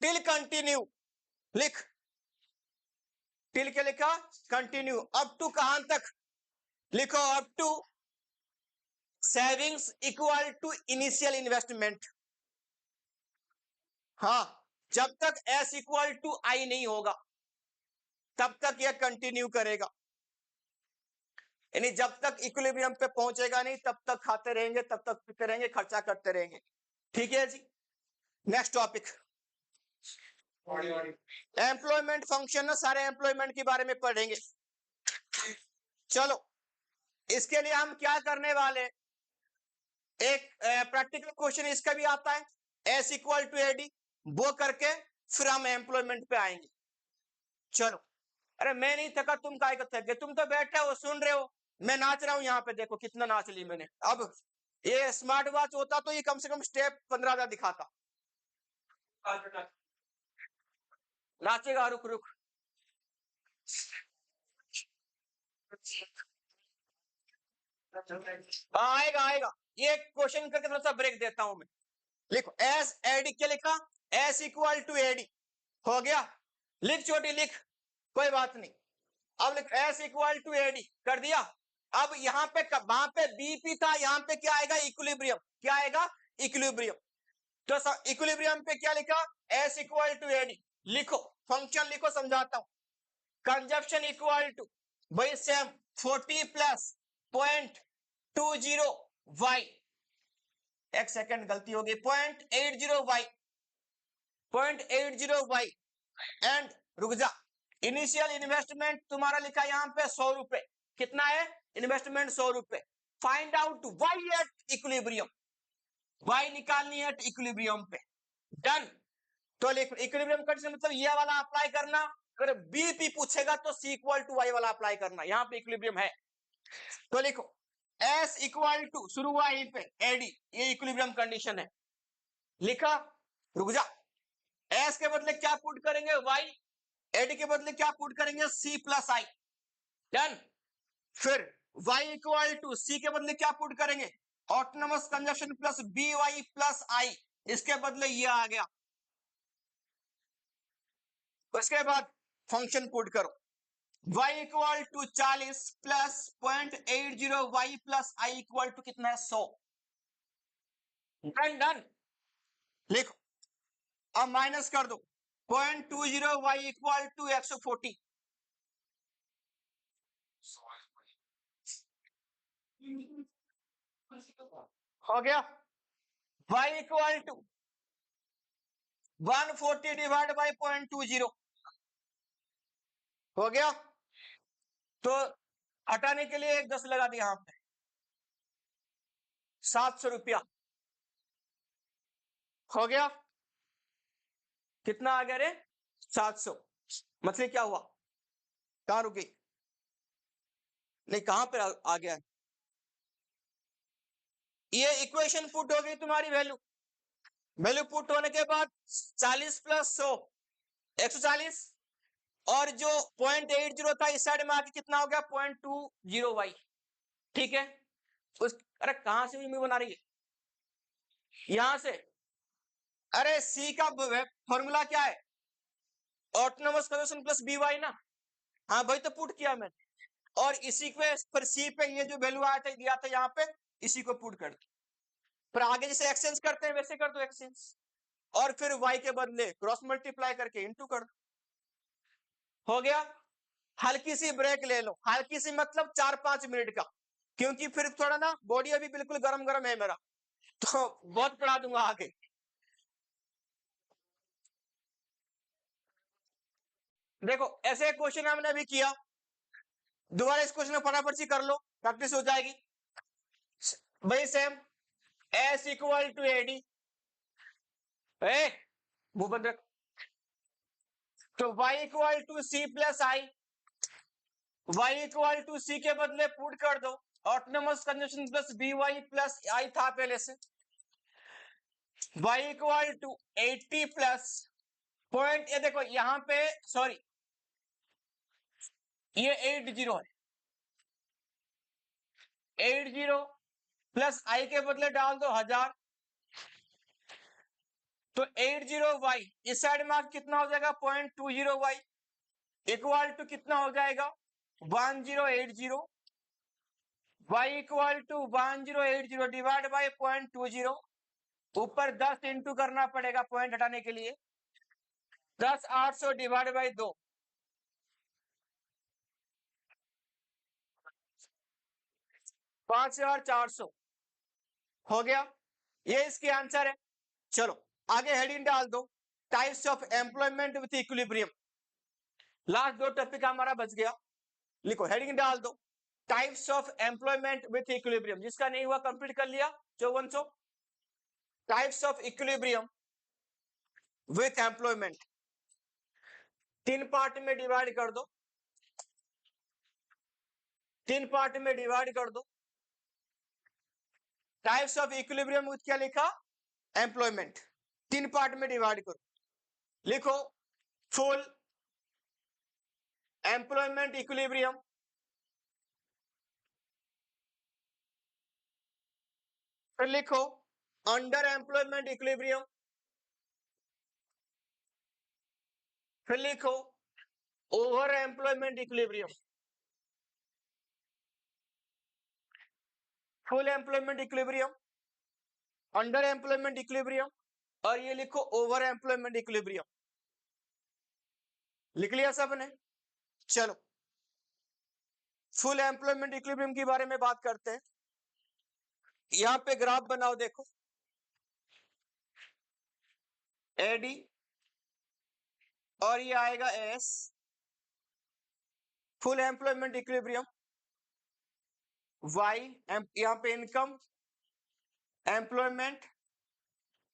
till continue. लिख, टिल के लिखा? कंटिन्यू। अप टू कहां तक? लिखो up to savings equal to initial investment. हाँ, जब तक एस इक्वल टू आई नहीं होगा तब तक यह कंटिन्यू करेगा, यानी जब तक इक्विलिब्रियम पे पहुंचेगा नहीं तब तक खाते रहेंगे, तब तक पीते रहेंगे, खर्चा करते रहेंगे। ठीक है जी। Next topic, employment function. ना सारे एम्प्लॉयमेंट के बारे में पढ़ेंगे। चलो, इसके लिए हम क्या करने वाले, एक प्रैक्टिकल क्वेश्चन इसका भी आता है, एस इक्वल टू एडी, वो करके फिर हम एम्प्लॉयमेंट पे आएंगे। चलो, अरे मैं नहीं थका, तुम काय का थक गए? तुम तो बैठे हो सुन रहे हो, मैं नाच रहा हूं यहाँ पे, देखो कितना नाच ली मैंने। अब ये स्मार्ट वॉच होता तो ये कम से कम स्टेप 15 दिखाता। नाचेगा, रुक रुक। आएगा आएगा, ये क्वेश्चन करके थोड़ा सा ब्रेक देता हूं मैं। लिखो एस एडी, क्या लिखा? S equal to AD. हो गया? लिख छोटी, लिख, कोई बात नहीं। अब लिख एस इक्वल टू एडी, कर दिया। अब यहाँ पे, वहां पे बीपी था, यहाँ पे क्या आएगा? इक्विलिब्रियम। क्या आएगा? इक्विलिब्रियम। तो इक्विलिब्रियम पे क्या लिखा? S equal to AD. लिखो, फंक्शन लिखो, समझाता हूं। कंजप्शन इक्वल टू, वही सेम, 40 प्लस 0.20 वाई। एक सेकंड, गलती हो गई, 0.80 वाई, 0.80 वाई। एंड रुक जा, इनिशियल इन्वेस्टमेंट तुम्हारा लिखा यहां पे 100 रुपए। कितना है इन्वेस्टमेंट? 100 रुपए। Find out Y at equilibrium, Y निकालनी है इक्विलिब्रियम पे। डन। तो इक्विलिब्रियम कंडीशन मतलब ये वाला अप्लाई करना, अगर बीपी पूछेगा तो सी इक्वल टू वाई वाला अप्लाई करना। यहां पे इक्विलिब्रियम है तो लिखो एस इक्वल टू, शुरू हुआ यहीं पे एडी, ये इक्विलिब्रियम कंडीशन है। लिखा? रुक जा, एस के बदले क्या पुट करेंगे? वाई। एडी के बदले क्या पुट करेंगे? C plus I. डन। फिर y इक्वल टू सी के बदले क्या पुट करेंगे? Autonomous consumption plus B Y plus I, इसके बदले ये आ गया। उसके बाद फंक्शन पुट करो, y equal to 40 plus 0.80 y plus i equal to कितना है 100। डन डन, लिखो, अब माइनस कर दो 0.20 y इक्वल टू 140। हो गया, y equal to 140 divide by 0.20 हो गया। तो हटाने के लिए एक 10 लगा दिया यहां पे, 700 रुपया हो गया। कितना आ गया रे? 700। मतलब क्या हुआ, कहां रुकी? नहीं, कहां पर आ गया? ये इक्वेशन पुट हो गई तुम्हारी, वैल्यू पुट होने के बाद 40 प्लस 100 140, और जो 0.80 था इस साइड में आके कितना हो गया 0.20 y। ठीक है, उस अरे कहां से भी बना रही है? यहां से। अरे सी का फॉर्मूला क्या है? Autonomous conversion plus B Y ना। हाँ भाई, तो पुट किया मैंने, और इसी पे पर सी पे ये जो वैल्यू आया था दिया था यहाँ पे, इसी को पुट कर दो। फिर आगे जैसे एक्सचेंज करते हैं वैसे कर दो एक्सचेंज, और फिर y के बदले क्रॉस मल्टीप्लाई करके इनटू कर दो। हो गया। हल्की सी ब्रेक ले लो, हल्की सी मतलब 4-5 मिनट का, क्योंकि फिर थोड़ा ना बॉडी अभी बिल्कुल गरम गरम है मेरा, तो बहुत पढ़ा दूंगा आगे। देखो ऐसे क्वेश्चन हमने अभी किया, दोबारा इस क्वेश्चन को फटाफट से कर लो, प्रैक्टिस हो जाएगी भाई। Same S equal to AD, मुंह बंद रख। तो y equal to C plus I, y equal to C के बदले पुट कर दो autonomous conjunction plus B Y plus I था पहले से। y equal to 80 plus point, ये देखो यहां पे, सॉरी ये 80 है, 80 प्लस आई के बदले डाल दो 1000, तो 80y इस साइड में कितना हो जाएगा 0.20y इक्वल टू कितना हो जाएगा 1080, y equal to 1080 divide by 0.20, ऊपर 10 इंटू करना पड़ेगा पॉइंट हटाने के लिए, 10 800 डिवाइड बाई 2, 5400 हो गया। ये इसकी आंसर है। चलो आगे हेडिंग डाल दो, types of employment with equilibrium. Last 2 topic हमारा बच गया, लिखो हेडिंग डाल दो, types of employment with equilibrium. जिसका नहीं हुआ कंप्लीट कर लिया 5400। Types of equilibrium with employment 3 part में डिवाइड कर दो, 3 पार्ट में डिवाइड कर दो। टाइप्स ऑफ इक्विलिब्रियम विथ क्या लिखा, एम्प्लॉयमेंट, 3 पार्ट में डिवाइड करो। लिखो फुल एम्प्लॉयमेंट इक्विलिब्रियम, फिर लिखो अंडर एम्प्लॉयमेंट इक्विलिब्रियम, फिर लिखो over employment equilibrium, full employment equilibrium, under employment equilibrium, और ये लिखो ओवर एम्प्लॉयमेंट इक्विलिब्रियम। लिख लिया सबने? चलो फुल एम्प्लॉयमेंट इक्विलिब्रियम के बारे में बात करते हैं। यहां पे ग्राफ बनाओ, देखो एडी और ये आएगा S, full employment equilibrium, Y यहां पे इनकम, एम्प्लॉयमेंट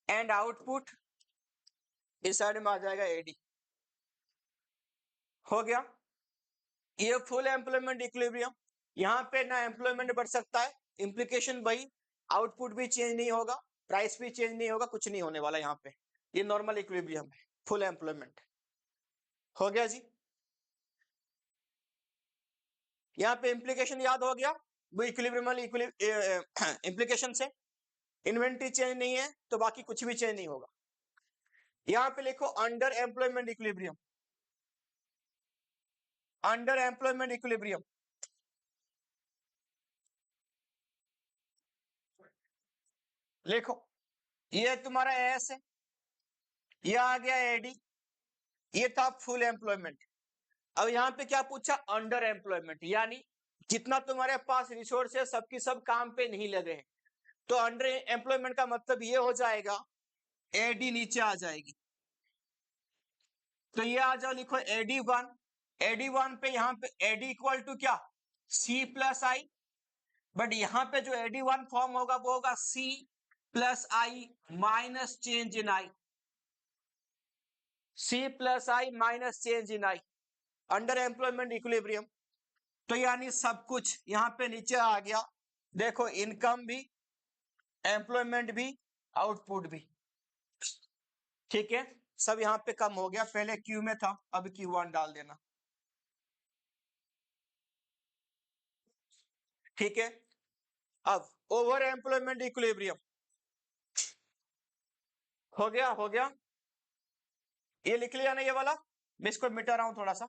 एंड आउटपुट, इस साइड में आ जाएगा एडी। हो गया, ये फुल एम्प्लॉयमेंट इक्विलिब्रियम। यहां पे ना एम्प्लॉयमेंट बढ़ सकता है, इंप्लीकेशन भाई, आउटपुट भी चेंज नहीं होगा, प्राइस भी चेंज नहीं होगा, कुछ नहीं होने वाला यहाँ पे। ये नॉर्मल इक्विलिब्रियम है, फुल एम्प्लॉयमेंट। हो गया जी। यहाँ पे इंप्लीकेशन याद हो गया, वो इक्विलिब्रियम वाली इंप्लीकेशन से इन्वेंट्री चेंज नहीं है तो बाकी कुछ भी चेंज नहीं होगा। यहाँ पे लिखो under employment equilibrium, under employment equilibrium, लिखो ये तुम्हारा एस है, ये आ गया एडी, ये था फुल एम्प्लॉयमेंट। अब यहाँ पे क्या पूछा, अंडर एम्प्लॉयमेंट, यानी जितना तुम्हारे पास रिसोर्स है सबकी सब काम पे नहीं लगे हैं। तो अंडर एम्प्लॉयमेंट का मतलब ये हो जाएगा एडी नीचे आ जाएगी। तो ये आ जाओ, लिखो एडी वन पे, यहाँ पे एडी इक्वल टू क्या, सी प्लस आई, बट यहाँ पे जो एडी वन फॉर्म होगा वो होगा C plus I minus change in I, C plus I minus change in I, under employment equilibrium. तो यानी सब कुछ यहाँ पे नीचे आ गया, देखो इनकम भी, एम्प्लॉयमेंट भी, आउटपुट भी, ठीक है, सब यहाँ पे कम हो गया, पहले क्यू में था अब Q1 डाल देना, ठीक है। अब ओवर एम्प्लॉयमेंट इक्विलिब्रियम हो गया, हो गया, ये लिख लिया ना ये वाला, मैं इसको मिटा रहा हूं थोड़ा सा।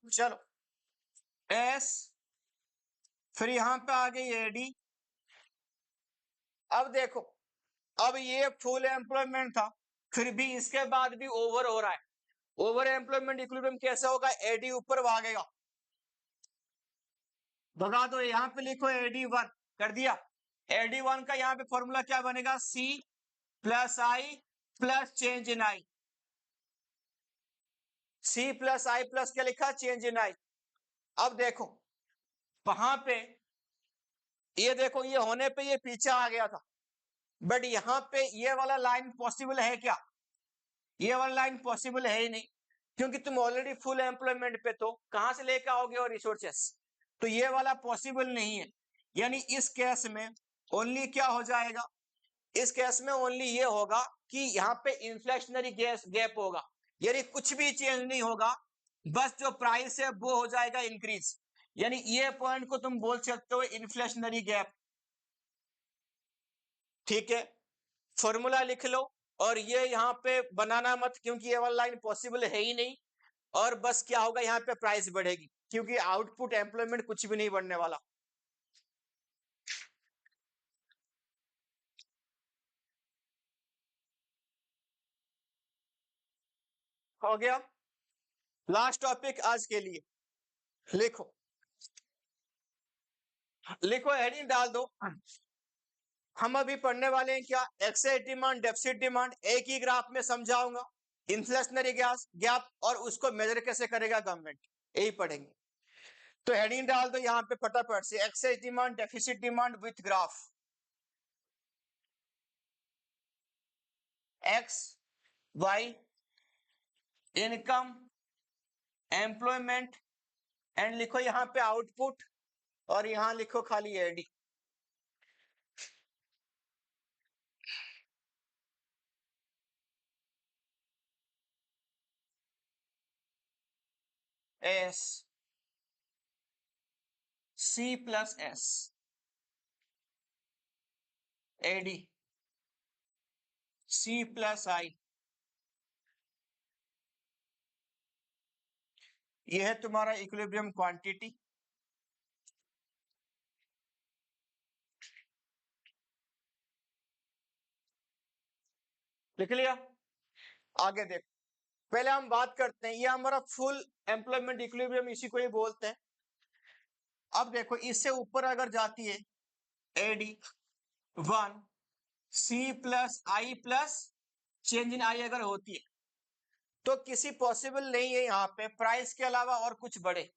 चलो एस, फिर यहां पे आ गई एडी। अब देखो, अब ये फुल एम्प्लॉयमेंट था, फिर भी इसके बाद भी ओवर हो रहा है। ओवर एम्प्लॉयमेंट इक्विलिब्रियम कैसे होगा, एडी ऊपर भागेगा, भगा दो, यहां पे लिखो एडी वन, कर दिया। एडी वन का यहाँ पे फॉर्मूला क्या बनेगा, C plus I plus change in I, C plus I plus क्या लिखा, चेंज इन आई। अब देखो वहां पे, ये देखो ये होने पे ये पीछे आ गया था, बट यहाँ पे ये वाला लाइन पॉसिबल है क्या, ये वाला लाइन पॉसिबल है ही नहीं, क्योंकि तुम ऑलरेडी फुल एम्प्लॉयमेंट पे, तो कहां से लेकर आओगे और रिसोर्सेस, तो ये वाला पॉसिबल नहीं है। यानी इस केस में ओनली क्या हो जाएगा, इस केस में ओनली ये होगा कि यहाँ पे इन्फ्लेशनरी गैस गैप होगा, यानी कुछ भी चेंज नहीं होगा, बस जो प्राइस है वो हो जाएगा इंक्रीज, यानी ये पॉइंट को तुम बोल सकते हो इन्फ्लेशनरी गैप, ठीक है। फॉर्मूला लिख लो, और ये यहाँ पे बनाना मत, क्योंकि ये वाला लाइन पॉसिबल है ही नहीं, और बस क्या होगा, यहाँ पे प्राइस बढ़ेगी, क्योंकि आउटपुट एम्प्लॉयमेंट कुछ भी नहीं बढ़ने वाला। हो गया, लास्ट टॉपिक आज के लिए, लिखो, लिखो हेडिंग डाल दो। हम अभी पढ़ने वाले हैं क्या, एक्सेस डिमांड डेफिसिट डिमांड, एक ही ग्राफ में समझाऊंगा, इन्फ्लेशनरी गैस गैप, और उसको मेजर कैसे करेगा गवर्नमेंट, यही पढ़ेंगे। तो हेडिंग डाल दो यहाँ पे फटाफट से, excess demand deficit demand with graph, X Y, income, employment, and लिखो यहाँ पे आउटपुट, और यहाँ लिखो खाली AD. S C plus S AD C plus I, यह है तुम्हारा इक्विलिब्रियम क्वांटिटी, लिख लिया। आगे देखो, पहले हम बात करते हैं, ये हमारा फुल एम्प्लॉयमेंट इक्विलिब्रियम, इसी को ही बोलते हैं। अब देखो इससे ऊपर अगर जाती है AD one, C plus I plus change in I अगर होती है, तो किसी पॉसिबल नहीं है यहाँ पे प्राइस के अलावा और कुछ बढ़े,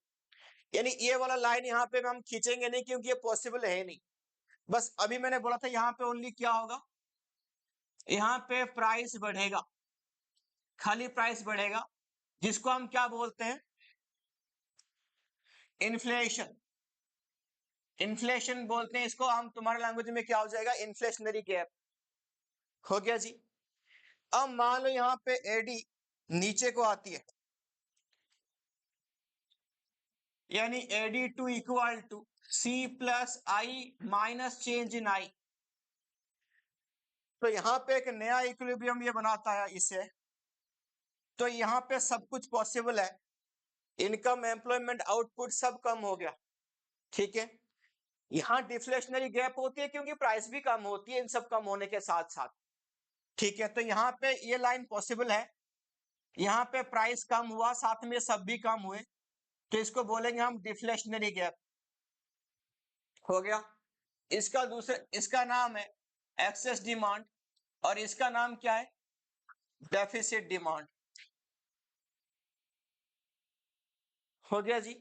यानी ये वाला लाइन यहाँ पे हम खींचेंगे नहीं, क्योंकि ये पॉसिबल है नहीं। बस अभी मैंने बोला था यहाँ पे ओनली क्या होगा, यहाँ पे प्राइस बढ़ेगा, खाली प्राइस बढ़ेगा, जिसको हम क्या बोलते हैं, इन्फ्लेशन, इन्फ्लेशन बोलते हैं इसको हम, तुम्हारे लैंग्वेज में क्या हो जाएगा, इन्फ्लेशनरी गैप। हो गया जी। अब मान लो यहाँ पे एडी नीचे को आती है, यानी AD two equal to C plus I minus change in I. तो यहाँ पे एक नया इक्विलिब्रियम ये बनाता है इसे। तो यहाँ पे सब कुछ पॉसिबल है, इनकम, एम्प्लॉयमेंट, आउटपुट सब कम हो गया, ठीक है। यहाँ डिफ्लेशनरी गैप होती है क्योंकि प्राइस भी कम होती है इन सब कम होने के साथ साथ, ठीक है। तो यहाँ पे ये लाइन पॉसिबल है, यहाँ पे प्राइस कम हुआ साथ में सब भी कम हुए, तो इसको बोलेंगे हम डिफ्लेशनरी गैप, हो गया। इसका नाम है एक्सेस डिमांड और इसका नाम क्या है, डेफिसिट डिमांड, हो गया जी।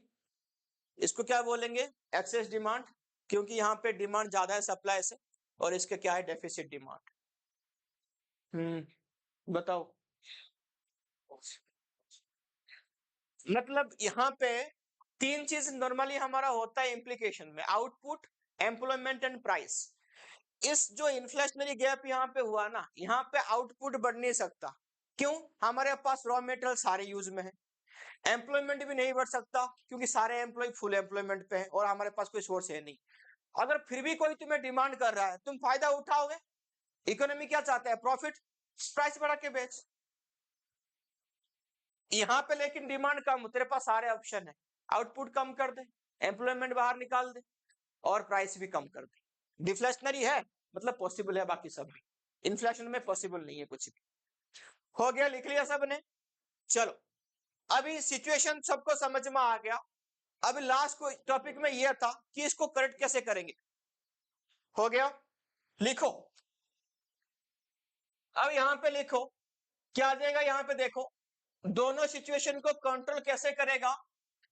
इसको क्या बोलेंगे, एक्सेस डिमांड, क्योंकि यहाँ पे डिमांड ज्यादा है सप्लाई से, और इसके क्या है, डेफिसिट डिमांड। बताओ, मतलब यहाँ पे तीन चीज नॉर्मली हमारा होता है इम्प्लीकेशन में, आउटपुट, एम्प्लॉयमेंट एंड प्राइस। इस जो इन्फ्लेशनरी गैप यहाँ पे हुआ ना, यहाँ पे आउटपुट बढ़ नहीं सकता, क्यों, हमारे पास रॉ मेटेरियल सारे यूज में है। एम्प्लॉयमेंट भी नहीं बढ़ सकता क्योंकि सारे एम्प्लॉय फुल एम्प्लॉयमेंट पे है और हमारे पास कोई सोर्स है नहीं। अगर फिर भी कोई तुम्हें डिमांड कर रहा है, तुम फायदा उठाओगे। इकोनॉमी क्या चाहता है, प्रॉफिट, प्राइस बढ़ा के बेच। यहाँ पे लेकिन डिमांड कम, तेरे पास सारे ऑप्शन है, आउटपुट कम कर दे, एम्प्लॉयमेंट बाहर निकाल दे और प्राइस भी कम कर दे। डिफ्लेशनरी है मतलब पॉसिबल है, बाकी सब भी। इन्फ्लेशन में पॉसिबल नहीं है कुछ भी। हो गया, लिख लिया सबने, चलो। अभी सिचुएशन सबको समझ में आ गया। अभी लास्ट को टॉपिक में यह था कि इसको करेक्ट कैसे करेंगे, हो गया। लिखो, अब यहां पे लिखो क्या आ जाएगा, यहां पे देखो दोनों सिचुएशन को कंट्रोल कैसे करेगा।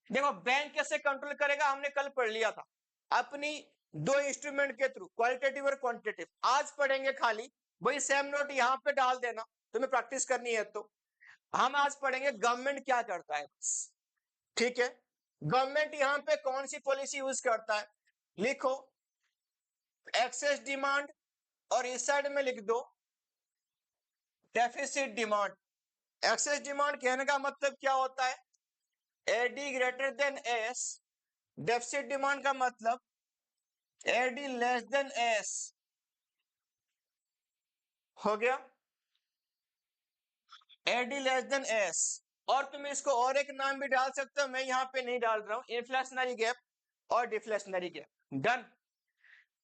देखो बैंक कैसे कंट्रोल करेगा, हमने कल पढ़ लिया था अपनी दो इंस्ट्रूमेंट के थ्रू, क्वालिटेटिव और क्वांटिटेटिव। आज पढ़ेंगे खाली, वही सेम नोट यहां पे डाल देना, तुम्हें प्रैक्टिस करनी है। तो हम आज पढ़ेंगे गवर्नमेंट क्या करता है बस, ठीक है। गवर्नमेंट यहां पे कौन सी पॉलिसी यूज करता है, लिखो एक्सेस डिमांड और इस साइड में लिख दो डेफिसिट डिमांड। एक्सेस डिमांड कहने का मतलब क्या होता है, AD greater than S. Deficit demand का मतलब एडी लेस देन एस, हो गया, एडी लेस देन एस। और तुम इसको और एक नाम भी डाल सकते हो, मैं यहाँ पे नहीं डाल रहा हूं, इन्फ्लेशनरी गैप और डिफ्लेशनरी गैप। डन।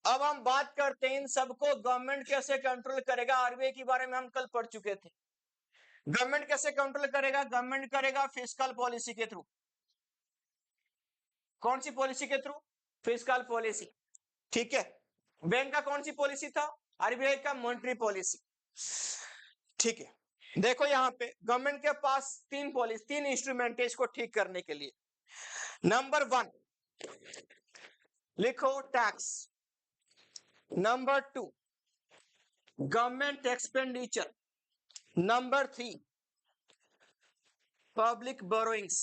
अब हम बात करते हैं इन सबको गवर्नमेंट कैसे कंट्रोल करेगा। आरबीआई के बारे में हम कल पढ़ चुके थे। गवर्नमेंट कैसे कंट्रोल करेगा, गवर्नमेंट करेगा फिस्कल पॉलिसी के थ्रू। कौन सी पॉलिसी के थ्रू, फिस्कल पॉलिसी, ठीक है। बैंक का कौन सी पॉलिसी था, आरबीआई का मॉनेटरी पॉलिसी, ठीक है। देखो यहाँ पे गवर्नमेंट के पास तीन पॉलिसी, तीन इंस्ट्रूमेंट है इसको ठीक करने के लिए। नंबर 1 लिखो tax, number 2 government expenditure, number 3 public borrowings,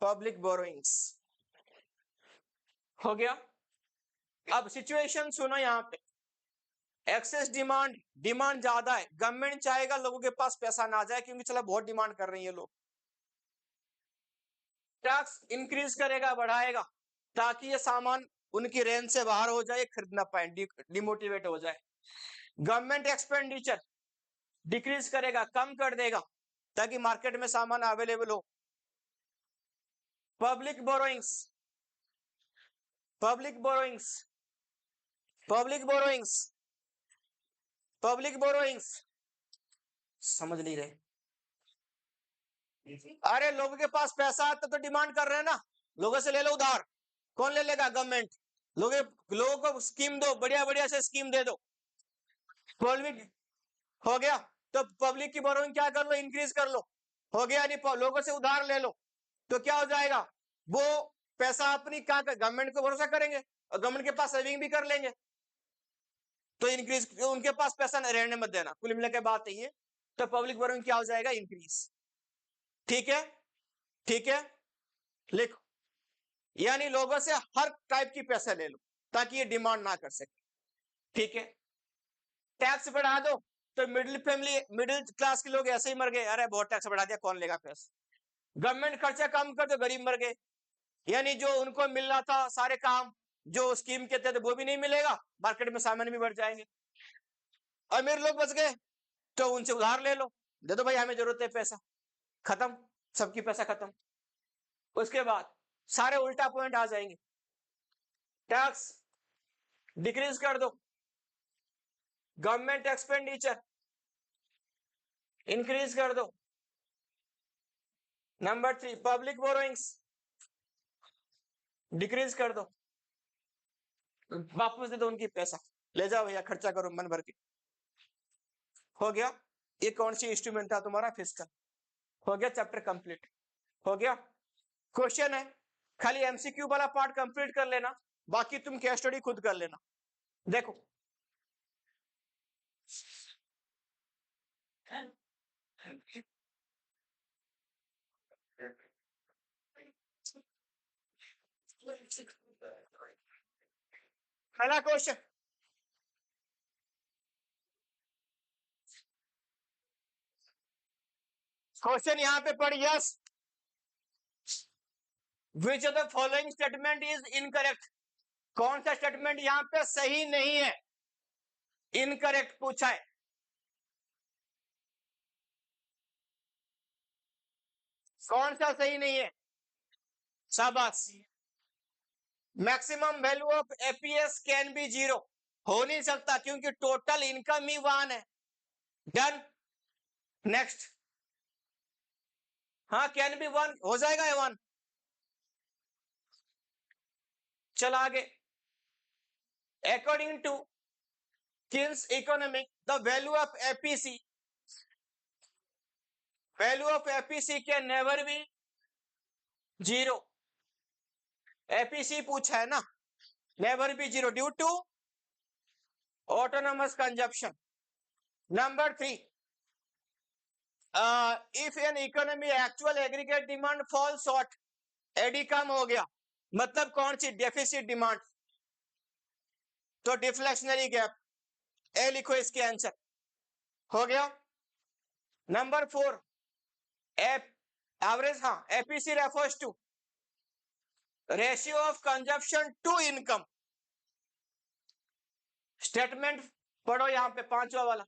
public borrowings, हो गया। अब सिचुएशन सुनो, यहाँ पे एक्सेस डिमांड, डिमांड ज्यादा है, गवर्नमेंट चाहेगा लोगों के पास पैसा ना जाए क्योंकि चला बहुत डिमांड कर रही है लोग, टैक्स इंक्रीज करेगा, बढ़ाएगा, ताकि ये सामान उनकी रेंज से बाहर हो जाए, खरीद ना पाए, डिमोटिवेट हो जाए। गवर्नमेंट एक्सपेंडिचर डिक्रीज करेगा, कम कर देगा, ताकि मार्केट में सामान अवेलेबल हो। Public borrowings, public borrowings, public borrowings, public borrowings, समझ नहीं रहे। अरे लोगों के पास पैसा आता तो डिमांड कर रहे हैं ना, लोगों से ले लो उधार, कौन ले लेगा, गवर्नमेंट। लोगों को स्कीम दो, बढ़िया बढ़िया से स्कीम दे दो, पब्लिक, हो गया। तो पब्लिक की बोरोइंग क्या कर लो, इंक्रीज कर लो, हो गया। नहीं लोगों से उधार ले लो, तो क्या हो जाएगा, वो पैसा अपनी क्या गवर्नमेंट को भरोसा करेंगे और गवर्नमेंट के पास सेविंग भी कर लेंगे, तो इंक्रीज, उनके पास पैसा नहीं रहने मत देना, कुल मिला के बात यही है। तो पब्लिक बोरोइंग क्या हो जाएगा, इंक्रीज, ठीक है, ठीक है। लिखो, यानी लोगों से हर टाइप की पैसा ले लो ताकि ये डिमांड ना कर सके, ठीक है। टैक्स बढ़ा दो, तो मिडिल क्लास के लोग ऐसे ही मर गए, अरे बहुत टैक्स बढ़ा दिया, कौन लेगा पैसा। गवर्नमेंट खर्चा कम कर, तो गरीब मर गए, यानी जो उनको मिल रहा था सारे काम जो स्कीम के तहत, वो भी नहीं मिलेगा, मार्केट में सामान भी बढ़ जाएंगे। अमीर लोग बच गए, तो उनसे उधार ले लो, दे दो भाई हमें जरूरत है पैसा, खत्म, सबकी पैसा खत्म। उसके बाद सारे उल्टा पॉइंट आ जाएंगे, टैक्स डिक्रीज कर दो, गवर्नमेंट एक्सपेंडिचर इंक्रीज कर दो। नंबर 3, पब्लिक बोरोइंग्स डिक्रीज कर दो, वापस दे दो उनकी पैसा, ले जाओ भैया खर्चा करो मन भर के। हो गया, ये कौन सी इंस्ट्रूमेंट था तुम्हारा, फिस्कल। हो गया, चैप्टर कंप्लीट हो गया। क्वेश्चन है, खाली एमसीक्यू वाला पार्ट कंप्लीट कर लेना, बाकी तुम केस स्टडी खुद कर लेना। देखो पहला क्वेश्चन, क्वेश्चन यहां पे पढ़, yes which of the following statement is incorrect, कौन सा स्टेटमेंट यहां पे सही नहीं है, इनकरेक्ट पूछा है। कौन सा सही नहीं है, शाबाश। Maximum value of APS can be 0, हो नहीं सकता क्योंकि टोटल इनकम ही 1 है। Done, next. हाँ कैन बी 1 हो जाएगा, 1। चल आगे, according to Keynes economic the value of APC can never be 0। APC पूछा है ना, never be 0 due to autonomous consumption. Number 3, if an economy actual aggregate demand fall short, AD कम हो गया, मतलब कौन सी, डेफिसिट डिमांड, तो डिफ्लेक्शनरी गैप, ए लिखो इसके आंसर। हो गया। नंबर 4, एवरेज, हाँ APC refers to ratio of consumption to income. Statement पढ़ो यहां पे, 5वां वाला,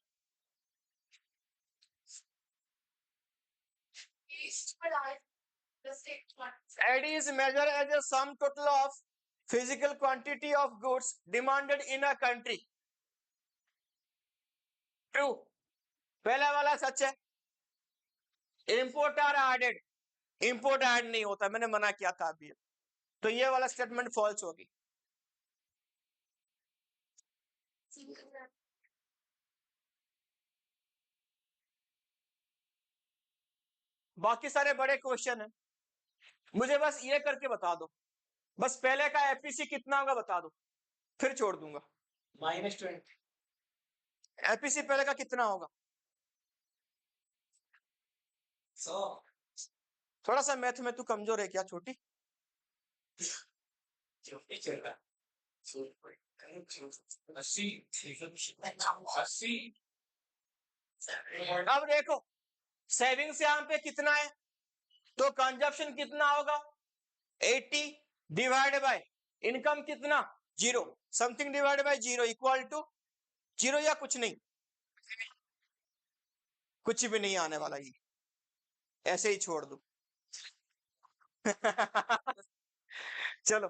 AD is major as a sum total of physical quantity of goods demanded in a country. True, पहला वाला सच है। Import are added, import add नहीं होता, मैंने मना किया था अभी, तो ये वाला स्टेटमेंट फॉल्स होगी। बाकी सारे बड़े क्वेश्चन है, मुझे बस ये करके बता दो, बस पहले का एपीसी कितना होगा बता दो, फिर छोड़ दूंगा। -20, एपीसी पहले का कितना होगा, 100। थोड़ा सा मैथ में तू कमजोर है क्या छोटी? अब देखो सेविंग्स यहाँ पे कितना है, तो कंजप्शन कितना होगा, 80 डिवाइड बाय इनकम कितना, 0, something divide by 0 equal to 0 या कुछ नहीं, कुछ भी नहीं आने वाला, ये ऐसे ही छोड़ दो। चलो